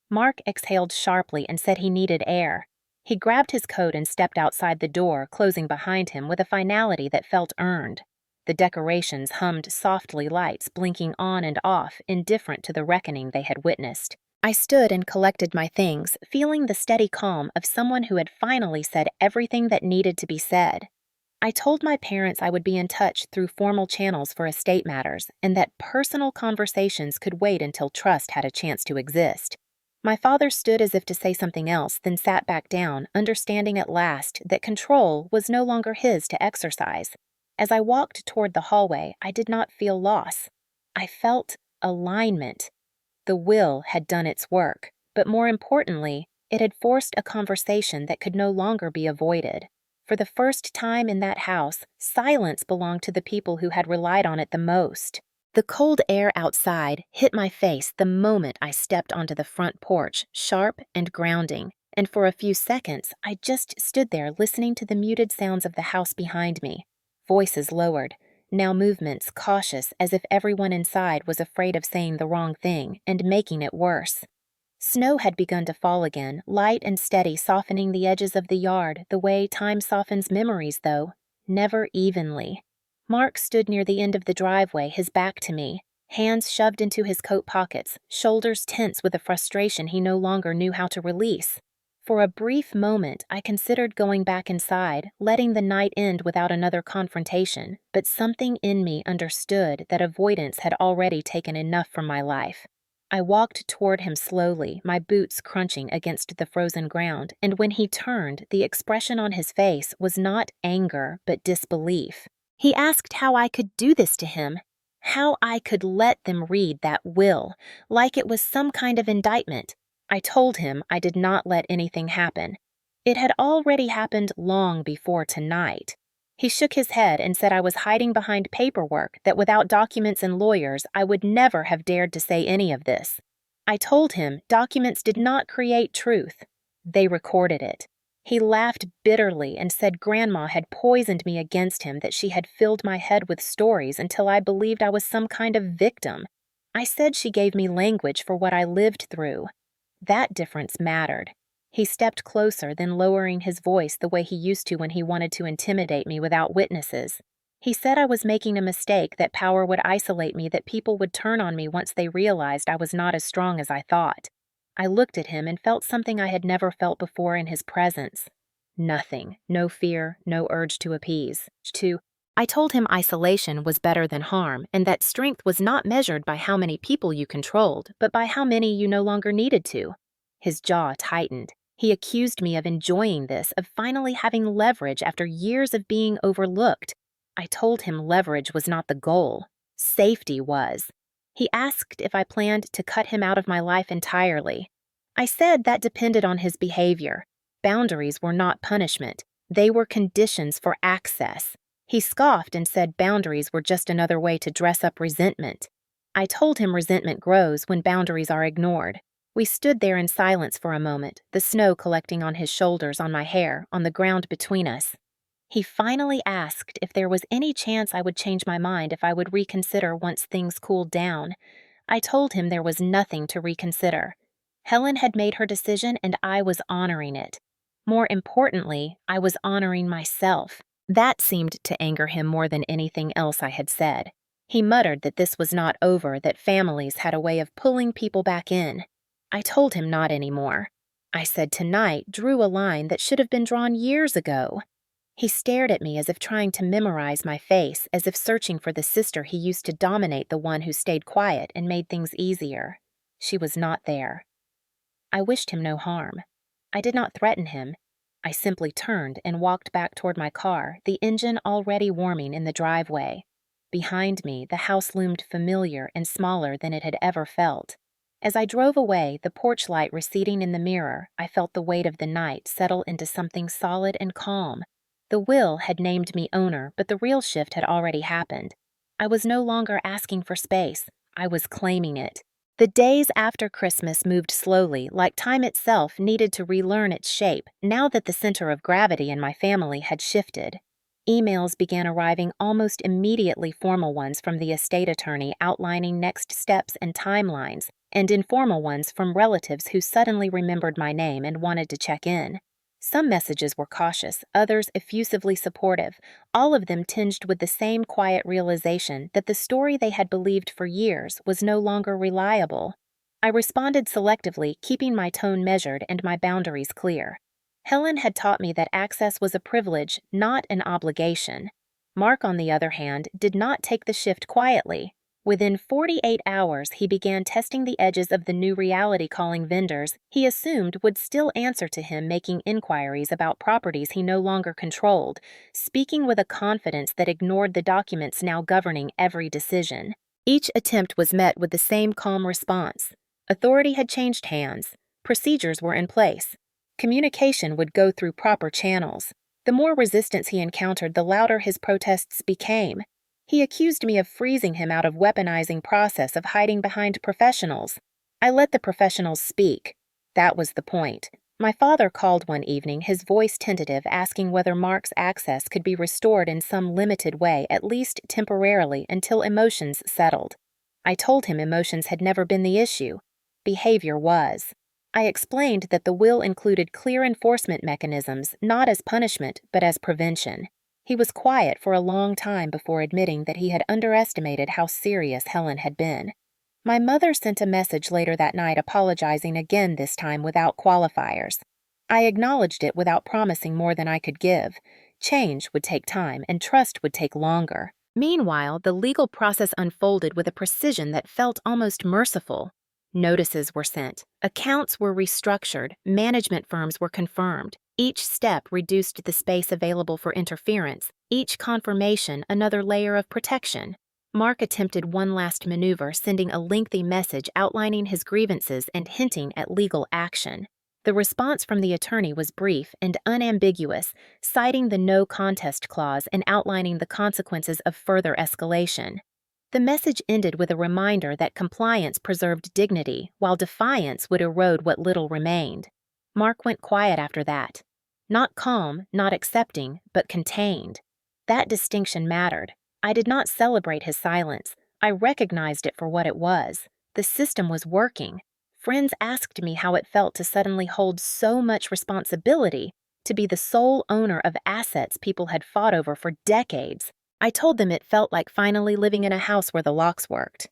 Mark exhaled sharply and said he needed air. He grabbed his coat and stepped outside the door, closing behind him with a finality that felt earned. The decorations hummed softly, lights blinking on and off, indifferent to the reckoning they had witnessed. I stood and collected my things, feeling the steady calm of someone who had finally said everything that needed to be said. I told my parents I would be in touch through formal channels for estate matters, and that personal conversations could wait until trust had a chance to exist. My father stood as if to say something else, then sat back down, understanding at last that control was no longer his to exercise. As I walked toward the hallway, I did not feel loss. I felt alignment. The will had done its work, but more importantly, it had forced a conversation that could no longer be avoided. For the first time in that house, silence belonged to the people who had relied on it the most. The cold air outside hit my face the moment I stepped onto the front porch, sharp and grounding, and for a few seconds I just stood there listening to the muted sounds of the house behind me. Voices lowered, now movements cautious as if everyone inside was afraid of saying the wrong thing and making it worse. Snow had begun to fall again, light and steady, softening the edges of the yard the way time softens memories, though, never evenly. Mark stood near the end of the driveway, his back to me, hands shoved into his coat pockets, shoulders tense with a frustration he no longer knew how to release. For a brief moment, I considered going back inside, letting the night end without another confrontation, but something in me understood that avoidance had already taken enough from my life. I walked toward him slowly, my boots crunching against the frozen ground, and when he turned, the expression on his face was not anger, but disbelief. He asked how I could do this to him, how I could let them read that will, like it was some kind of indictment. I told him I did not let anything happen. It had already happened long before tonight. He shook his head and said I was hiding behind paperwork, that without documents and lawyers, I would never have dared to say any of this. I told him documents did not create truth. They recorded it. He laughed bitterly and said Grandma had poisoned me against him, that she had filled my head with stories until I believed I was some kind of victim. I said she gave me language for what I lived through. That difference mattered. He stepped closer, then lowering his voice the way he used to when he wanted to intimidate me without witnesses. He said I was making a mistake, that power would isolate me, that people would turn on me once they realized I was not as strong as I thought. I looked at him and felt something I had never felt before in his presence. Nothing, no fear, no urge to appease. I told him isolation was better than harm, and that strength was not measured by how many people you controlled, but by how many you no longer needed to. His jaw tightened. He accused me of enjoying this, of finally having leverage after years of being overlooked. I told him leverage was not the goal. Safety was. He asked if I planned to cut him out of my life entirely. I said that depended on his behavior. Boundaries were not punishment. They were conditions for access. He scoffed and said boundaries were just another way to dress up resentment. I told him resentment grows when boundaries are ignored. We stood there in silence for a moment, the snow collecting on his shoulders, on my hair, on the ground between us. He finally asked if there was any chance I would change my mind, if I would reconsider once things cooled down. I told him there was nothing to reconsider. Helen had made her decision and I was honoring it. More importantly, I was honoring myself. That seemed to anger him more than anything else I had said. He muttered that this was not over, that families had a way of pulling people back in. I told him not anymore. I said tonight drew a line that should have been drawn years ago. He stared at me as if trying to memorize my face, as if searching for the sister he used to dominate, the one who stayed quiet and made things easier. She was not there. I wished him no harm. I did not threaten him. I simply turned and walked back toward my car, the engine already warming in the driveway. Behind me, the house loomed familiar and smaller than it had ever felt. As I drove away, the porch light receding in the mirror, I felt the weight of the night settle into something solid and calm. The will had named me owner, but the real shift had already happened. I was no longer asking for space. I was claiming it. The days after Christmas moved slowly, like time itself needed to relearn its shape, now that the center of gravity in my family had shifted. Emails began arriving, almost immediately formal ones from the estate attorney outlining next steps and timelines, and informal ones from relatives who suddenly remembered my name and wanted to check in. Some messages were cautious, others effusively supportive, all of them tinged with the same quiet realization that the story they had believed for years was no longer reliable. I responded selectively, keeping my tone measured and my boundaries clear. Helen had taught me that access was a privilege, not an obligation. Mark, on the other hand, did not take the shift quietly. Within 48 hours, he began testing the edges of the new reality, calling vendors he assumed would still answer to him, making inquiries about properties he no longer controlled, speaking with a confidence that ignored the documents now governing every decision. Each attempt was met with the same calm response. Authority had changed hands. Procedures were in place. Communication would go through proper channels. The more resistance he encountered, the louder his protests became. He accused me of freezing him out of weaponizing process, of hiding behind professionals. I let the professionals speak. That was the point. My father called one evening, his voice tentative, asking whether Mark's access could be restored in some limited way, at least temporarily, until emotions settled. I told him emotions had never been the issue. Behavior was. I explained that the will included clear enforcement mechanisms, not as punishment, but as prevention. He was quiet for a long time before admitting that he had underestimated how serious Helen had been. My mother sent a message later that night apologizing again, this time without qualifiers. I acknowledged it without promising more than I could give. Change would take time, and trust would take longer. Meanwhile, the legal process unfolded with a precision that felt almost merciful. Notices were sent, accounts were restructured, management firms were confirmed. Each step reduced the space available for interference, each confirmation another layer of protection. Mark attempted one last maneuver, sending a lengthy message outlining his grievances and hinting at legal action. The response from the attorney was brief and unambiguous, citing the no contest clause and outlining the consequences of further escalation. The message ended with a reminder that compliance preserved dignity, while defiance would erode what little remained. Mark went quiet after that. Not calm, not accepting, but contained. That distinction mattered. I did not celebrate his silence. I recognized it for what it was. The system was working. Friends asked me how it felt to suddenly hold so much responsibility, to be the sole owner of assets people had fought over for decades. I told them it felt like finally living in a house where the locks worked.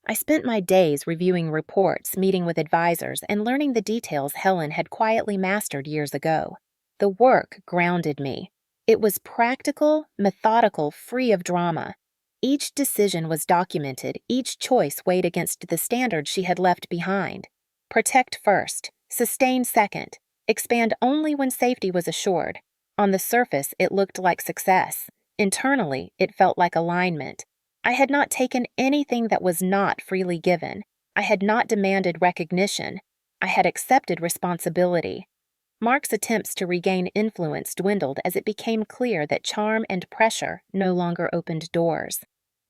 I spent my days reviewing reports, meeting with advisors, and learning the details Helen had quietly mastered years ago. The work grounded me. It was practical, methodical, free of drama. Each decision was documented, each choice weighed against the standards she had left behind. Protect first, sustain second, Expand only when safety was assured. On the surface, it looked like success. Internally, it felt like alignment. I had not taken anything that was not freely given. I had not demanded recognition. I had accepted responsibility. Mark's attempts to regain influence dwindled as it became clear that charm and pressure no longer opened doors.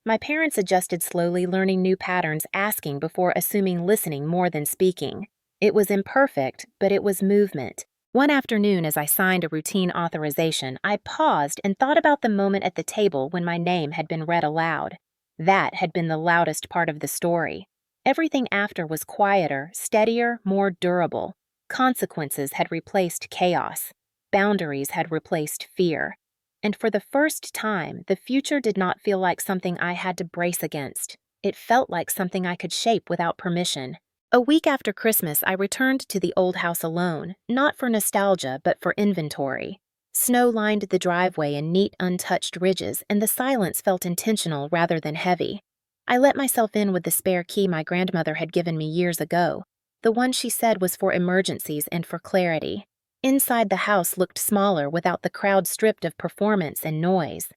My parents adjusted slowly, learning new patterns, asking before assuming, listening more than speaking. It was imperfect, but it was movement. One afternoon, as I signed a routine authorization, I paused and thought about the moment at the table when my name had been read aloud. That had been the loudest part of the story. Everything after was quieter, steadier, more durable. Consequences had replaced chaos. Boundaries had replaced fear. And for the first time, the future did not feel like something I had to brace against. It felt like something I could shape without permission. A week after Christmas, I returned to the old house alone, not for nostalgia, but for inventory. Snow lined the driveway in neat, untouched ridges, and the silence felt intentional rather than heavy. I let myself in with the spare key my grandmother had given me years ago, the one she said was for emergencies and for clarity. Inside the house looked smaller without the crowd stripped of performance and noise.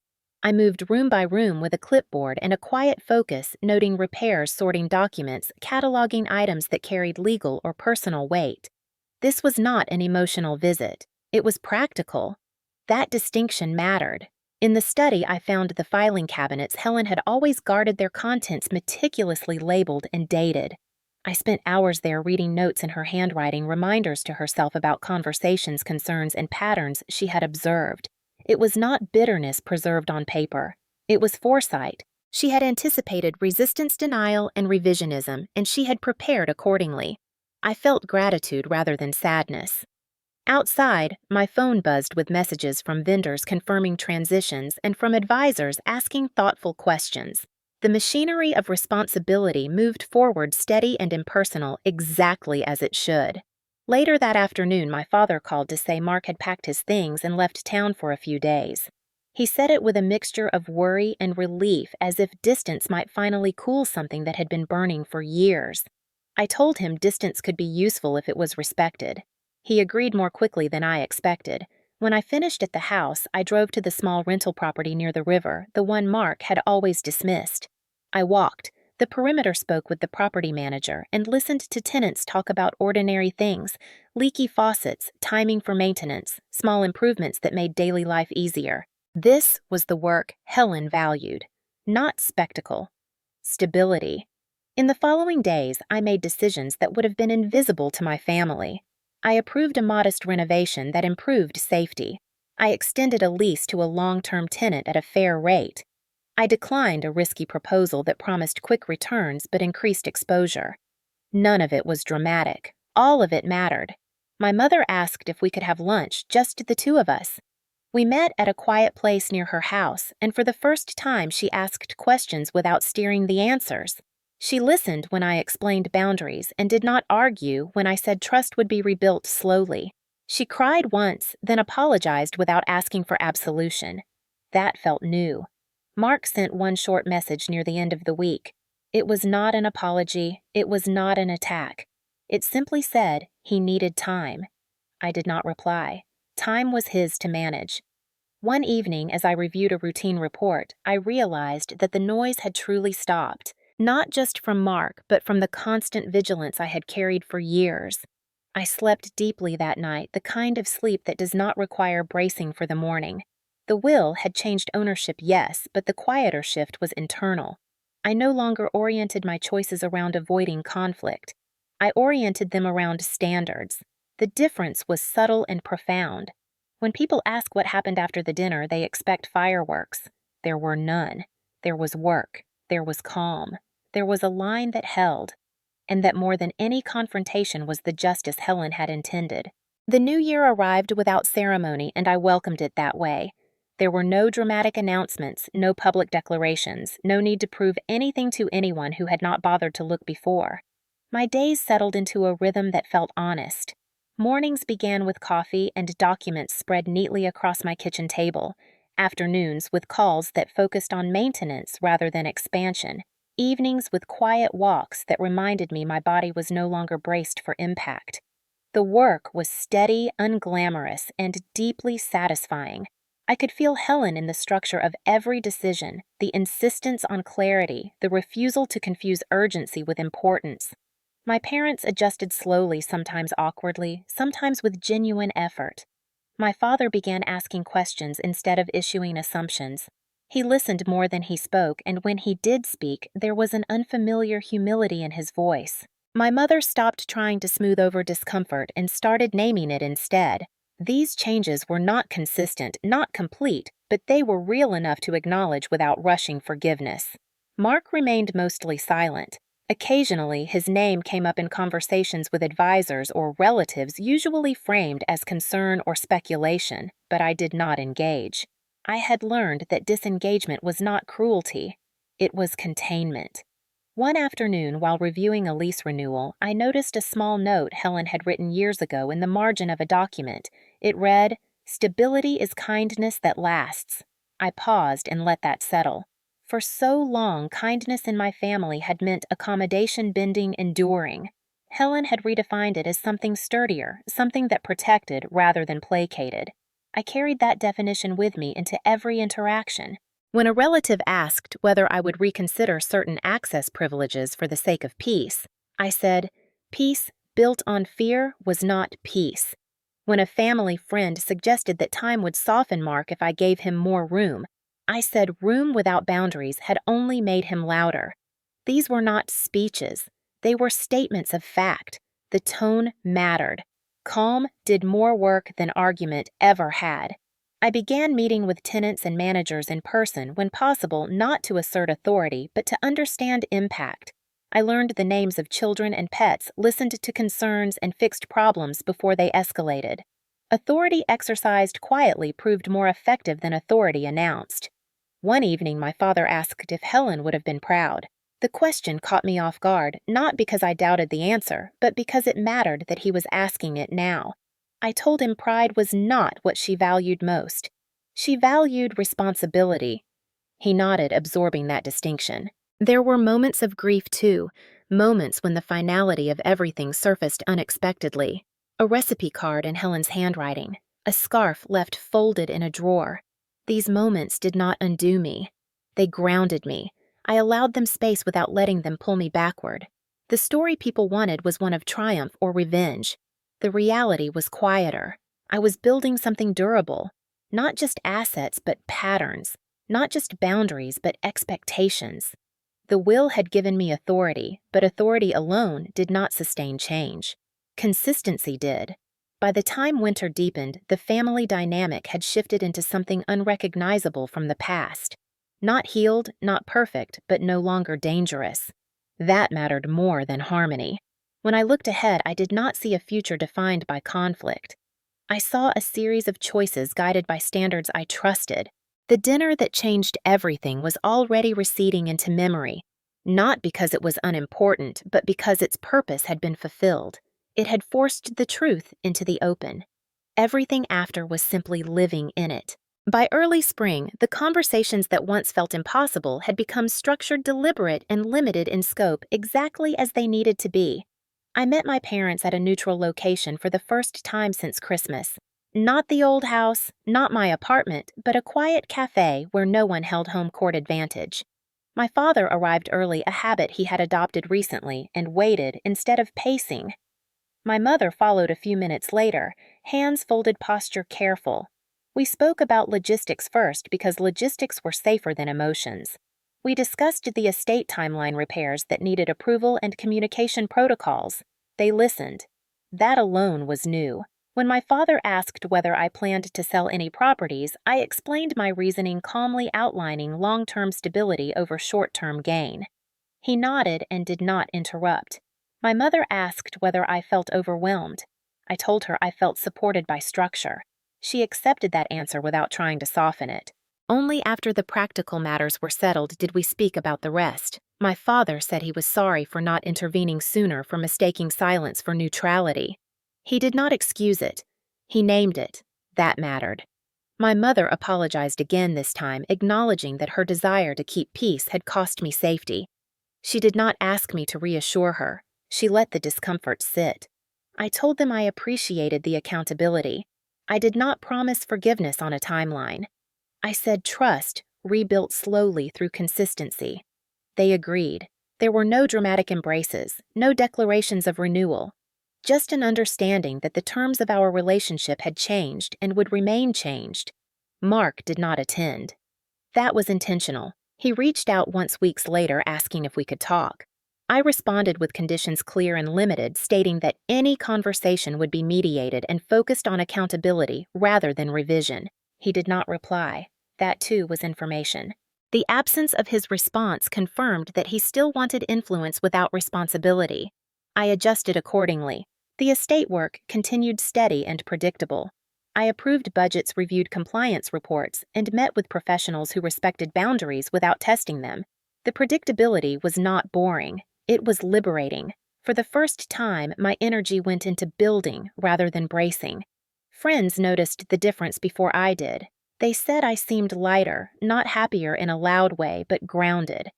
I moved room by room with a clipboard and a quiet focus, noting repairs, sorting documents, cataloging items that carried legal or personal weight. This was not an emotional visit. It was practical. That distinction mattered. In the study, I found the filing cabinets Helen had always guarded, their contents meticulously labeled and dated. I spent hours there reading notes in her handwriting, reminders to herself about conversations, concerns, and patterns she had observed. It was not bitterness preserved on paper. It was foresight. She had anticipated resistance, denial, and revisionism, and she had prepared accordingly. I felt gratitude rather than sadness. Outside, my phone buzzed with messages from vendors confirming transitions and from advisors asking thoughtful questions. The machinery of responsibility moved forward, steady and impersonal, exactly as it should. Later that afternoon, my father called to say Mark had packed his things and left town for a few days. He said it with a mixture of worry and relief, as if distance might finally cool something that had been burning for years. I told him distance could be useful if it was respected. He agreed more quickly than I expected. When I finished at the house, I drove to the small rental property near the river, the one Mark had always dismissed. I walked. The perimeter spoke with the property manager and listened to tenants talk about ordinary things, leaky faucets, timing for maintenance, small improvements that made daily life easier. This was the work Helen valued. Not spectacle. Stability. In the following days, I made decisions that would have been invisible to my family. I approved a modest renovation that improved safety. I extended a lease to a long-term tenant at a fair rate. I declined a risky proposal that promised quick returns but increased exposure. None of it was dramatic. All of it mattered. My mother asked if we could have lunch, just the two of us. We met at a quiet place near her house, and for the first time she asked questions without steering the answers. She listened when I explained boundaries and did not argue when I said trust would be rebuilt slowly. She cried once, then apologized without asking for absolution. That felt new. Mark sent one short message near the end of the week. It was not an apology. It was not an attack. It simply said he needed time. I did not reply. Time was his to manage. One evening, as I reviewed a routine report, I realized that the noise had truly stopped, not just from Mark, but from the constant vigilance I had carried for years. I slept deeply that night, the kind of sleep that does not require bracing for the morning. The will had changed ownership, yes, but the quieter shift was internal. I no longer oriented my choices around avoiding conflict. I oriented them around standards. The difference was subtle and profound. When people ask what happened after the dinner, they expect fireworks. There were none. There was work. There was calm. There was a line that held, and that more than any confrontation was the justice Helen had intended. The new year arrived without ceremony, and I welcomed it that way. There were no dramatic announcements, no public declarations, no need to prove anything to anyone who had not bothered to look before. My days settled into a rhythm that felt honest. Mornings began with coffee and documents spread neatly across my kitchen table. Afternoons with calls that focused on maintenance rather than expansion. Evenings with quiet walks that reminded me my body was no longer braced for impact. The work was steady, unglamorous, and deeply satisfying. I could feel Helen in the structure of every decision, the insistence on clarity, the refusal to confuse urgency with importance. My parents adjusted slowly, sometimes awkwardly, sometimes with genuine effort. My father began asking questions instead of issuing assumptions. He listened more than he spoke, and when he did speak, there was an unfamiliar humility in his voice. My mother stopped trying to smooth over discomfort and started naming it instead. These changes were not consistent, not complete, but they were real enough to acknowledge without rushing forgiveness. Mark remained mostly silent. Occasionally, his name came up in conversations with advisors or relatives, usually framed as concern or speculation, but I did not engage. I had learned that disengagement was not cruelty. It was containment. One afternoon, while reviewing a lease renewal, I noticed a small note Helen had written years ago in the margin of a document. It read, "Stability is kindness that lasts." I paused and let that settle. For so long, kindness in my family had meant accommodation, bending, enduring. Helen had redefined it as something sturdier, something that protected rather than placated. I carried that definition with me into every interaction. When a relative asked whether I would reconsider certain access privileges for the sake of peace, I said, peace built on fear was not peace. When a family friend suggested that time would soften Mark if I gave him more room, I said room without boundaries had only made him louder. These were not speeches. They were statements of fact. The tone mattered. Calm did more work than argument ever had. I began meeting with tenants and managers in person when possible, not to assert authority, but to understand impact. I learned the names of children and pets, listened to concerns, and fixed problems before they escalated. Authority exercised quietly proved more effective than authority announced. One evening, my father asked if Helen would have been proud. The question caught me off guard, not because I doubted the answer, but because it mattered that he was asking it now. I told him pride was not what she valued most. She valued responsibility. He nodded, absorbing that distinction. There were moments of grief, too, moments when the finality of everything surfaced unexpectedly. A recipe card in Helen's handwriting, a scarf left folded in a drawer. These moments did not undo me. They grounded me. I allowed them space without letting them pull me backward. The story people wanted was one of triumph or revenge. The reality was quieter. I was building something durable. Not just assets, but patterns. Not just boundaries, but expectations. The will had given me authority, but authority alone did not sustain change. Consistency did. By the time winter deepened, the family dynamic had shifted into something unrecognizable from the past. Not healed, not perfect, but no longer dangerous. That mattered more than harmony. When I looked ahead, I did not see a future defined by conflict. I saw a series of choices guided by standards I trusted. The dinner that changed everything was already receding into memory, not because it was unimportant, but because its purpose had been fulfilled. It had forced the truth into the open. Everything after was simply living in it. By early spring, the conversations that once felt impossible had become structured, deliberate, and limited in scope exactly as they needed to be. I met my parents at a neutral location for the first time since Christmas. Not the old house, not my apartment, but a quiet cafe where no one held home court advantage. My father arrived early, a habit he had adopted recently, and waited instead of pacing. My mother followed a few minutes later, hands folded, posture careful. We spoke about logistics first because logistics were safer than emotions. We discussed the estate timeline repairs that needed approval and communication protocols. They listened. That alone was new. When my father asked whether I planned to sell any properties, I explained my reasoning, calmly outlining long-term stability over short-term gain. He nodded and did not interrupt. My mother asked whether I felt overwhelmed. I told her I felt supported by structure. She accepted that answer without trying to soften it. Only after the practical matters were settled did we speak about the rest. My father said he was sorry for not intervening sooner, for mistaking silence for neutrality. He did not excuse it. He named it. That mattered. My mother apologized again this time, acknowledging that her desire to keep peace had cost me safety. She did not ask me to reassure her. She let the discomfort sit. I told them I appreciated the accountability. I did not promise forgiveness on a timeline. I said trust, rebuilt slowly through consistency. They agreed. There were no dramatic embraces, no declarations of renewal, just an understanding that the terms of our relationship had changed and would remain changed. Mark did not attend. That was intentional. He reached out once weeks later asking if we could talk. I responded with conditions clear and limited, stating that any conversation would be mediated and focused on accountability rather than revision. He did not reply. That too was information. The absence of his response confirmed that he still wanted influence without responsibility. I adjusted accordingly. The estate work continued steady and predictable. I approved budgets, reviewed compliance reports, and met with professionals who respected boundaries without testing them. The predictability was not boring. It was liberating. For the first time, my energy went into building rather than bracing. Friends noticed the difference before I did. They said I seemed lighter, not happier in a loud way, but grounded.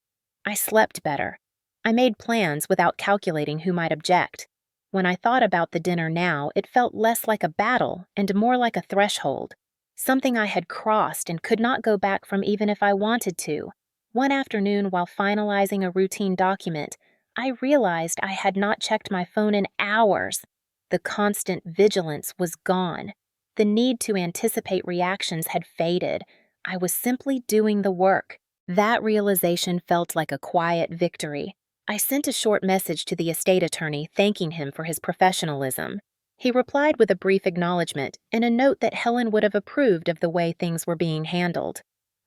I slept better. I made plans without calculating who might object. When I thought about the dinner now, it felt less like a battle and more like a threshold, something I had crossed and could not go back from even if I wanted to. One afternoon, while finalizing a routine document, I realized I had not checked my phone in hours. The constant vigilance was gone. The need to anticipate reactions had faded. I was simply doing the work. That realization felt like a quiet victory. I sent a short message to the estate attorney thanking him for his professionalism. He replied with a brief acknowledgement and a note that Helen would have approved of the way things were being handled.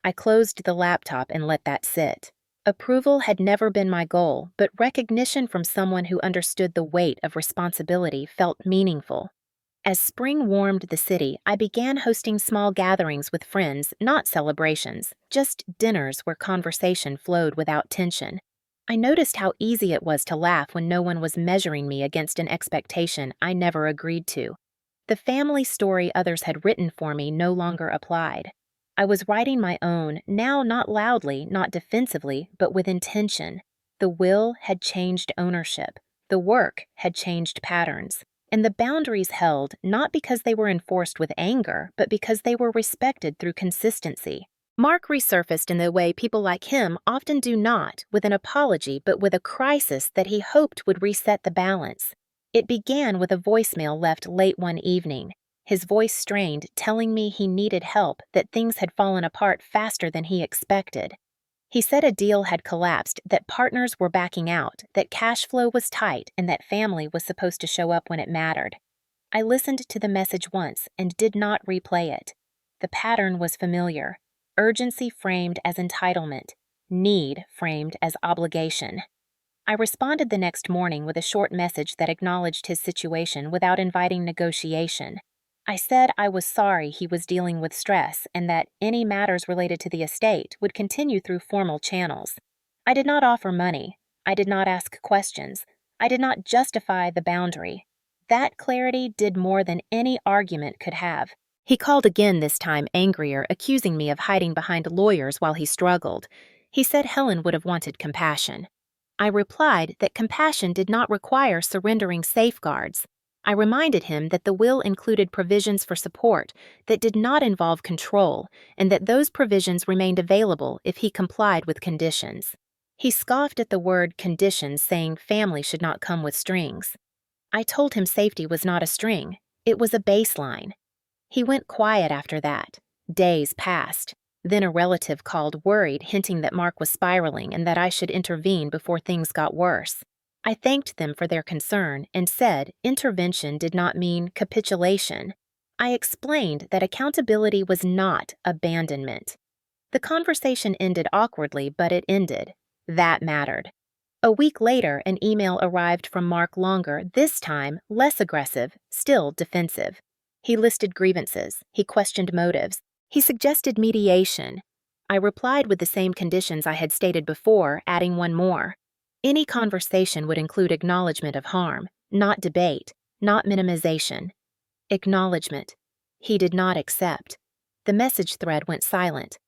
I closed the laptop and let that sit. Approval had never been my goal, but recognition from someone who understood the weight of responsibility felt meaningful. As spring warmed the city, I began hosting small gatherings with friends, not celebrations, just dinners where conversation flowed without tension. I noticed how easy it was to laugh when no one was measuring me against an expectation I never agreed to. The family story others had written for me no longer applied. I was writing my own, now not loudly, not defensively, but with intention. The will had changed ownership. The work had changed patterns. And the boundaries held not because they were enforced with anger, but because they were respected through consistency. Mark resurfaced in the way people like him often do, not with an apology, but with a crisis that he hoped would reset the balance. It began with a voicemail left late one evening. His voice strained, telling me he needed help, that things had fallen apart faster than he expected. He said a deal had collapsed, that partners were backing out, that cash flow was tight, and that family was supposed to show up when it mattered. I listened to the message once and did not replay it. The pattern was familiar. Urgency framed as entitlement, need framed as obligation. I responded the next morning with a short message that acknowledged his situation without inviting negotiation. I said I was sorry he was dealing with stress and that any matters related to the estate would continue through formal channels. I did not offer money. I did not ask questions. I did not justify the boundary. That clarity did more than any argument could have. He called again, this time angrier, accusing me of hiding behind lawyers while he struggled. He said Helen would have wanted compassion. I replied that compassion did not require surrendering safeguards. I reminded him that the will included provisions for support that did not involve control, and that those provisions remained available if he complied with conditions. He scoffed at the word conditions, saying family should not come with strings. I told him safety was not a string. It was a baseline. He went quiet after that. Days passed. Then a relative called, worried, hinting that Mark was spiraling and that I should intervene before things got worse. I thanked them for their concern and said intervention did not mean capitulation. I explained that accountability was not abandonment. The conversation ended awkwardly, but it ended. That mattered. A week later, an email arrived from Mark Longer, this time less aggressive, still defensive. He listed grievances. He questioned motives. He suggested mediation. I replied with the same conditions I had stated before, adding one more. Any conversation would include acknowledgement of harm, not debate, not minimization. Acknowledgement. He did not accept. The message thread went silent.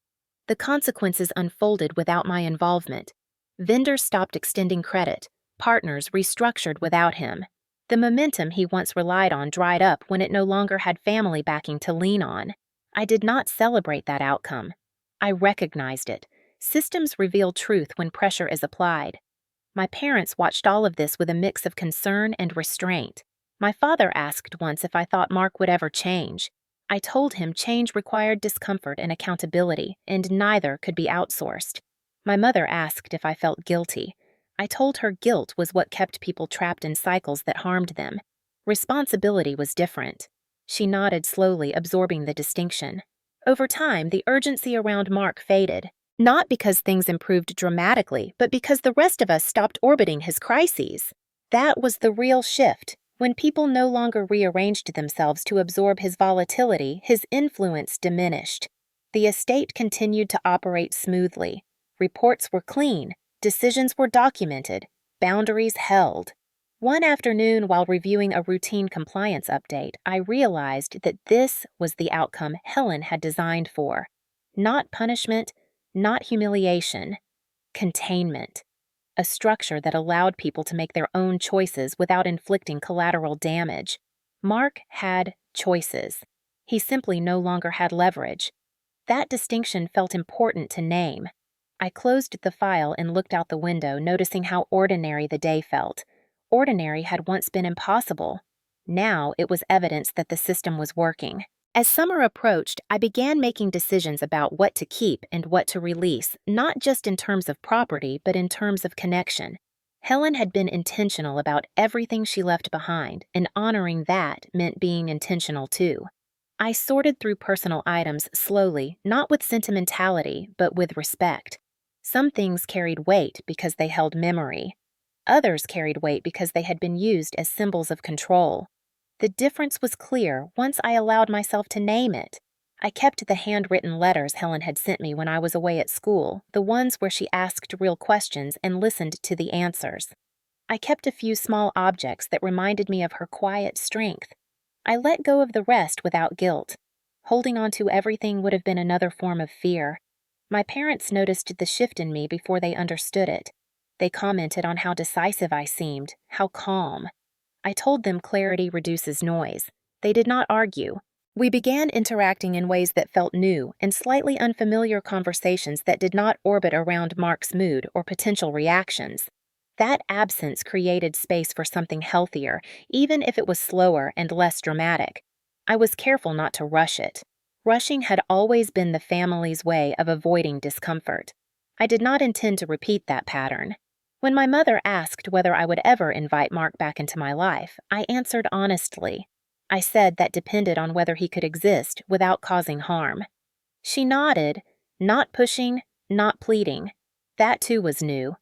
The consequences unfolded without my involvement. Vendors stopped extending credit. Partners restructured without him. The momentum he once relied on dried up when it no longer had family backing to lean on. I did not celebrate that outcome. I recognized it. Systems reveal truth when pressure is applied. My parents watched all of this with a mix of concern and restraint. My father asked once if I thought Mark would ever change. I told him change required discomfort and accountability, and neither could be outsourced. My mother asked if I felt guilty. I told her guilt was what kept people trapped in cycles that harmed them. Responsibility was different. She nodded slowly, absorbing the distinction. Over time, the urgency around Mark faded. Not because things improved dramatically, but because the rest of us stopped orbiting his crises. That was the real shift. When people no longer rearranged themselves to absorb his volatility, his influence diminished. The estate continued to operate smoothly. Reports were clean. Decisions were documented, boundaries held. One afternoon, while reviewing a routine compliance update, I realized that this was the outcome Helen had designed for. Not punishment, not humiliation, containment. A structure that allowed people to make their own choices without inflicting collateral damage. Mark had choices. He simply no longer had leverage. That distinction felt important to name. I closed the file and looked out the window, noticing how ordinary the day felt. Ordinary had once been impossible. Now it was evidence that the system was working. As summer approached, I began making decisions about what to keep and what to release, not just in terms of property, but in terms of connection. Helen had been intentional about everything she left behind, and honoring that meant being intentional too. I sorted through personal items slowly, not with sentimentality, but with respect. Some things carried weight because they held memory. Others carried weight because they had been used as symbols of control. The difference was clear once I allowed myself to name it. I kept the handwritten letters Helen had sent me when I was away at school, the ones where she asked real questions and listened to the answers. I kept a few small objects that reminded me of her quiet strength. I let go of the rest without guilt. Holding on to everything would have been another form of fear. My parents noticed the shift in me before they understood it. They commented on how decisive I seemed, how calm. I told them clarity reduces noise. They did not argue. We began interacting in ways that felt new and slightly unfamiliar, conversations that did not orbit around Mark's mood or potential reactions. That absence created space for something healthier, even if it was slower and less dramatic. I was careful not to rush it. Rushing had always been the family's way of avoiding discomfort. I did not intend to repeat that pattern. When my mother asked whether I would ever invite Mark back into my life, I answered honestly. I said that depended on whether he could exist without causing harm. She nodded, not pushing, not pleading. That too was new.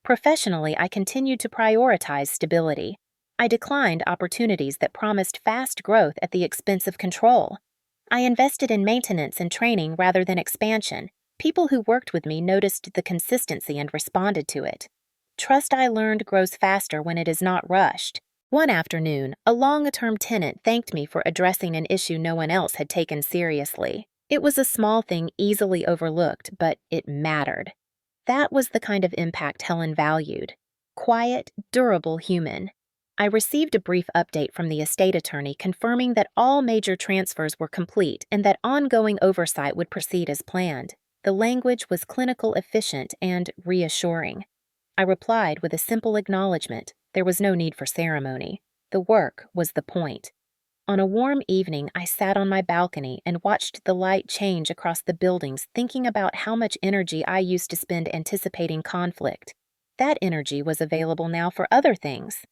Professionally, I continued to prioritize stability. I declined opportunities that promised fast growth at the expense of control. I invested in maintenance and training rather than expansion. People who worked with me noticed the consistency and responded to it. Trust, I learned, grows faster when it is not rushed. One afternoon, a long-term tenant thanked me for addressing an issue no one else had taken seriously. It was a small thing easily overlooked, but it mattered. That was the kind of impact Helen valued. Quiet, durable human. I received a brief update from the estate attorney confirming that all major transfers were complete and that ongoing oversight would proceed as planned. The language was clinical, efficient, and reassuring. I replied with a simple acknowledgement. There was no need for ceremony. The work was the point. On a warm evening, I sat on my balcony and watched the light change across the buildings, thinking about how much energy I used to spend anticipating conflict. That energy was available now for other things.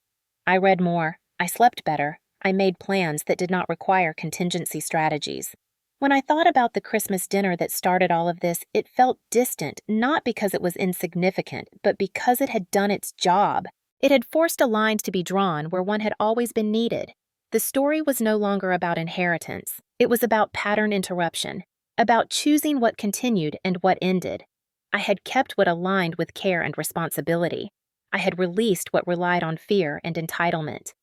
I read more. I slept better. I made plans that did not require contingency strategies. When I thought about the Christmas dinner that started all of this, it felt distant, not because it was insignificant, but because it had done its job. It had forced a line to be drawn where one had always been needed. The story was no longer about inheritance. It was about pattern interruption, about choosing what continued and what ended. I had kept what aligned with care and responsibility. I had released what relied on fear and entitlement.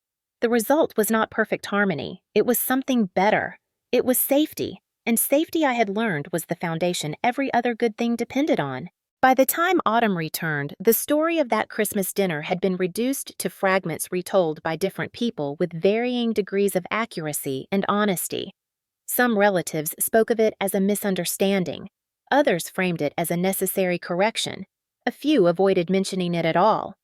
The result was not perfect harmony. It was something better. It was safety, and safety, I had learned, was the foundation every other good thing depended on. By the time autumn returned, the story of that Christmas dinner had been reduced to fragments retold by different people with varying degrees of accuracy and honesty. Some relatives spoke of it as a misunderstanding. Others framed it as a necessary correction. A few avoided mentioning it at all.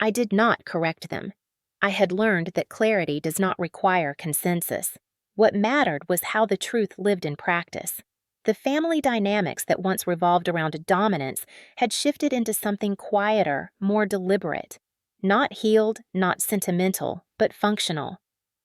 I did not correct them. I had learned that clarity does not require consensus. What mattered was how the truth lived in practice. The family dynamics that once revolved around dominance had shifted into something quieter, more deliberate. Not healed, not sentimental, but functional.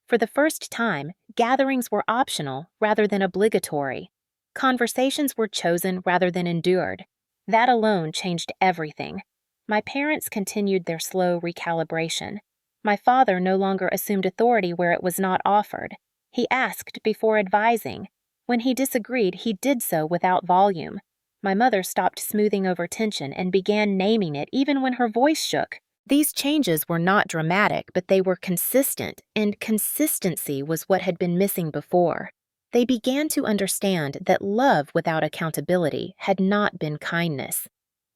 For the first time, gatherings were optional rather than obligatory. Conversations were chosen rather than endured. That alone changed everything. My parents continued their slow recalibration. My father no longer assumed authority where it was not offered. He asked before advising. When he disagreed, he did so without volume. My mother stopped smoothing over tension and began naming it even when her voice shook. These changes were not dramatic, but they were consistent, and consistency was what had been missing before. They began to understand that love without accountability had not been kindness.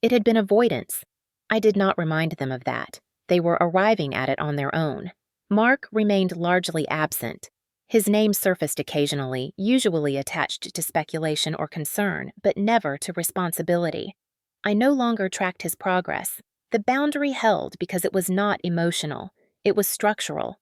It had been avoidance. I did not remind them of that. They were arriving at it on their own. Mark remained largely absent. His name surfaced occasionally, usually attached to speculation or concern, but never to responsibility. I no longer tracked his progress. The boundary held because it was not emotional. It was structural.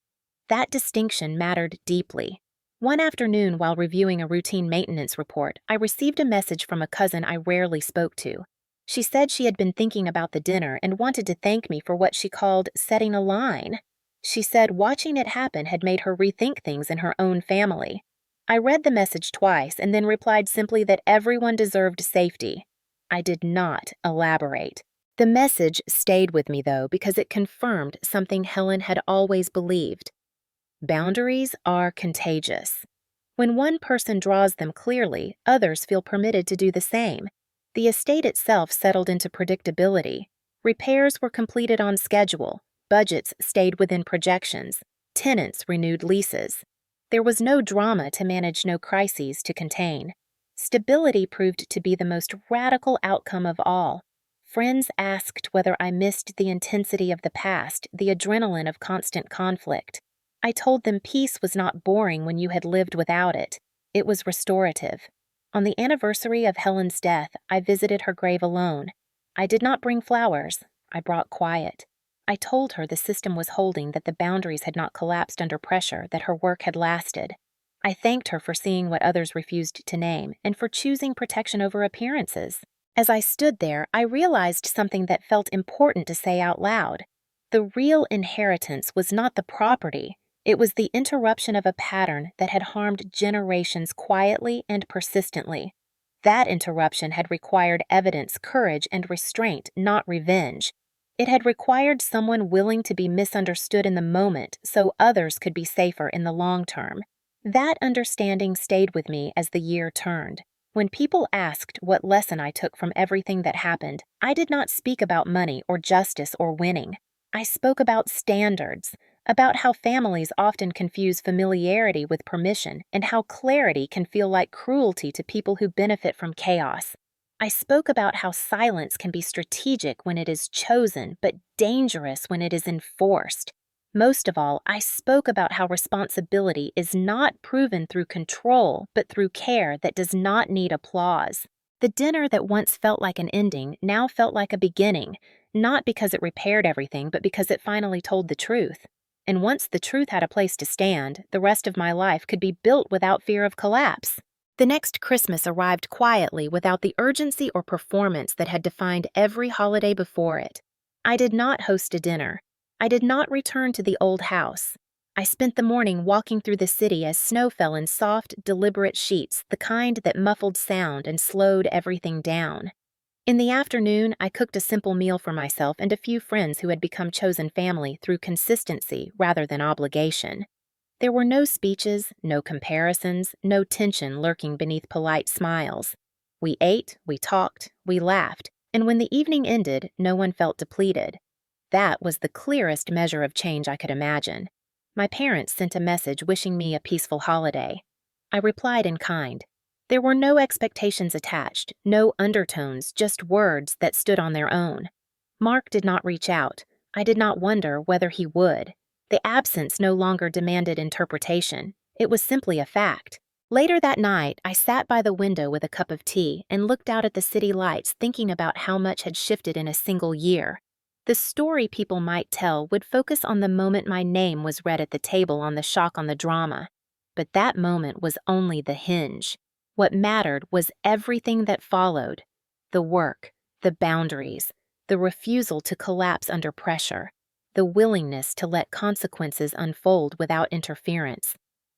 That distinction mattered deeply. One afternoon, while reviewing a routine maintenance report, I received a message from a cousin I rarely spoke to. She said she had been thinking about the dinner and wanted to thank me for what she called setting a line. She said watching it happen had made her rethink things in her own family. I read the message twice and then replied simply that everyone deserved safety. I did not elaborate. The message stayed with me, though, because it confirmed something Helen had always believed. Boundaries are contagious. When one person draws them clearly, others feel permitted to do the same. The estate itself settled into predictability. Repairs were completed on schedule. Budgets stayed within projections. Tenants renewed leases. There was no drama to manage, no crises to contain. Stability proved to be the most radical outcome of all. Friends asked whether I missed the intensity of the past, the adrenaline of constant conflict. I told them peace was not boring when you had lived without it. It was restorative. On the anniversary of Helen's death, I visited her grave alone. I did not bring flowers. I brought quiet. I told her the system was holding, that the boundaries had not collapsed under pressure, that her work had lasted. I thanked her for seeing what others refused to name and for choosing protection over appearances. As I stood there, I realized something that felt important to say out loud. The real inheritance was not the property. It was the interruption of a pattern that had harmed generations quietly and persistently. That interruption had required evidence, courage, and restraint, not revenge. It had required someone willing to be misunderstood in the moment so others could be safer in the long term. That understanding stayed with me as the year turned. When people asked what lesson I took from everything that happened, I did not speak about money or justice or winning. I spoke about standards, about how families often confuse familiarity with permission and how clarity can feel like cruelty to people who benefit from chaos. I spoke about how silence can be strategic when it is chosen, but dangerous when it is enforced. Most of all, I spoke about how responsibility is not proven through control, but through care that does not need applause. The dinner that once felt like an ending now felt like a beginning, not because it repaired everything, but because it finally told the truth. And once the truth had a place to stand, the rest of my life could be built without fear of collapse. The next Christmas arrived quietly without the urgency or performance that had defined every holiday before it. I did not host a dinner. I did not return to the old house. I spent the morning walking through the city as snow fell in soft, deliberate sheets, the kind that muffled sound and slowed everything down. In the afternoon, I cooked a simple meal for myself and a few friends who had become chosen family through consistency rather than obligation. There were no speeches, no comparisons, no tension lurking beneath polite smiles. We ate, we talked, we laughed, and when the evening ended, no one felt depleted. That was the clearest measure of change I could imagine. My parents sent a message wishing me a peaceful holiday. I replied in kind. There were no expectations attached, no undertones, just words that stood on their own. Mark did not reach out. I did not wonder whether he would. The absence no longer demanded interpretation. It was simply a fact. Later that night, I sat by the window with a cup of tea and looked out at the city lights, thinking about how much had shifted in a single year. The story people might tell would focus on the moment my name was read at the table on the shock on the drama. But that moment was only the hinge. What mattered was everything that followed: the work, the boundaries, the refusal to collapse under pressure, the willingness to let consequences unfold without interference.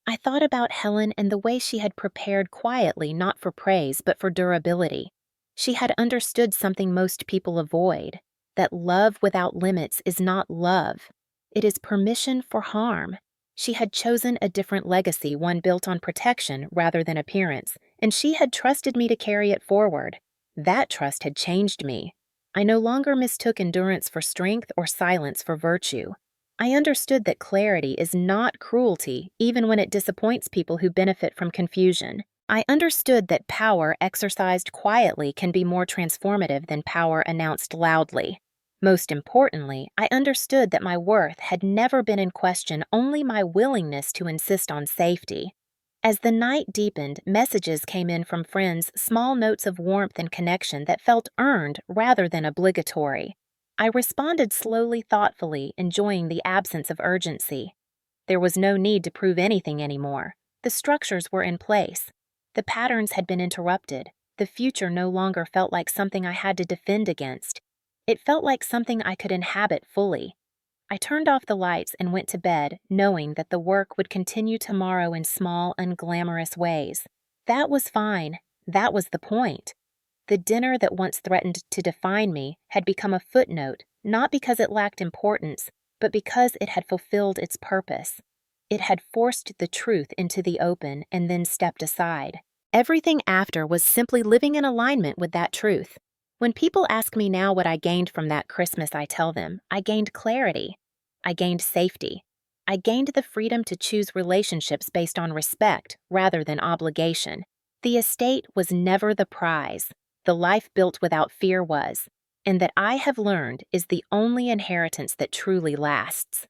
I thought about Helen and the way she had prepared quietly, not for praise, but for durability. She had understood something most people avoid: that love without limits is not love. It is permission for harm. She had chosen a different legacy, one built on protection rather than appearance, and she had trusted me to carry it forward. That trust had changed me. I no longer mistook endurance for strength or silence for virtue. I understood that clarity is not cruelty, even when it disappoints people who benefit from confusion. I understood that power exercised quietly can be more transformative than power announced loudly. Most importantly, I understood that my worth had never been in question, only my willingness to insist on safety. As the night deepened, messages came in from friends, small notes of warmth and connection that felt earned rather than obligatory. I responded slowly, thoughtfully, enjoying the absence of urgency. There was no need to prove anything anymore. The structures were in place. The patterns had been interrupted. The future no longer felt like something I had to defend against. It felt like something I could inhabit fully. I turned off the lights and went to bed, knowing that the work would continue tomorrow in small, unglamorous ways. That was fine. That was the point. The dinner that once threatened to define me had become a footnote, not because it lacked importance, but because it had fulfilled its purpose. It had forced the truth into the open and then stepped aside. Everything after was simply living in alignment with that truth. When people ask me now what I gained from that Christmas, I tell them, I gained clarity. I gained safety. I gained the freedom to choose relationships based on respect rather than obligation. The estate was never the prize. The life built without fear was, and that I have learned is the only inheritance that truly lasts.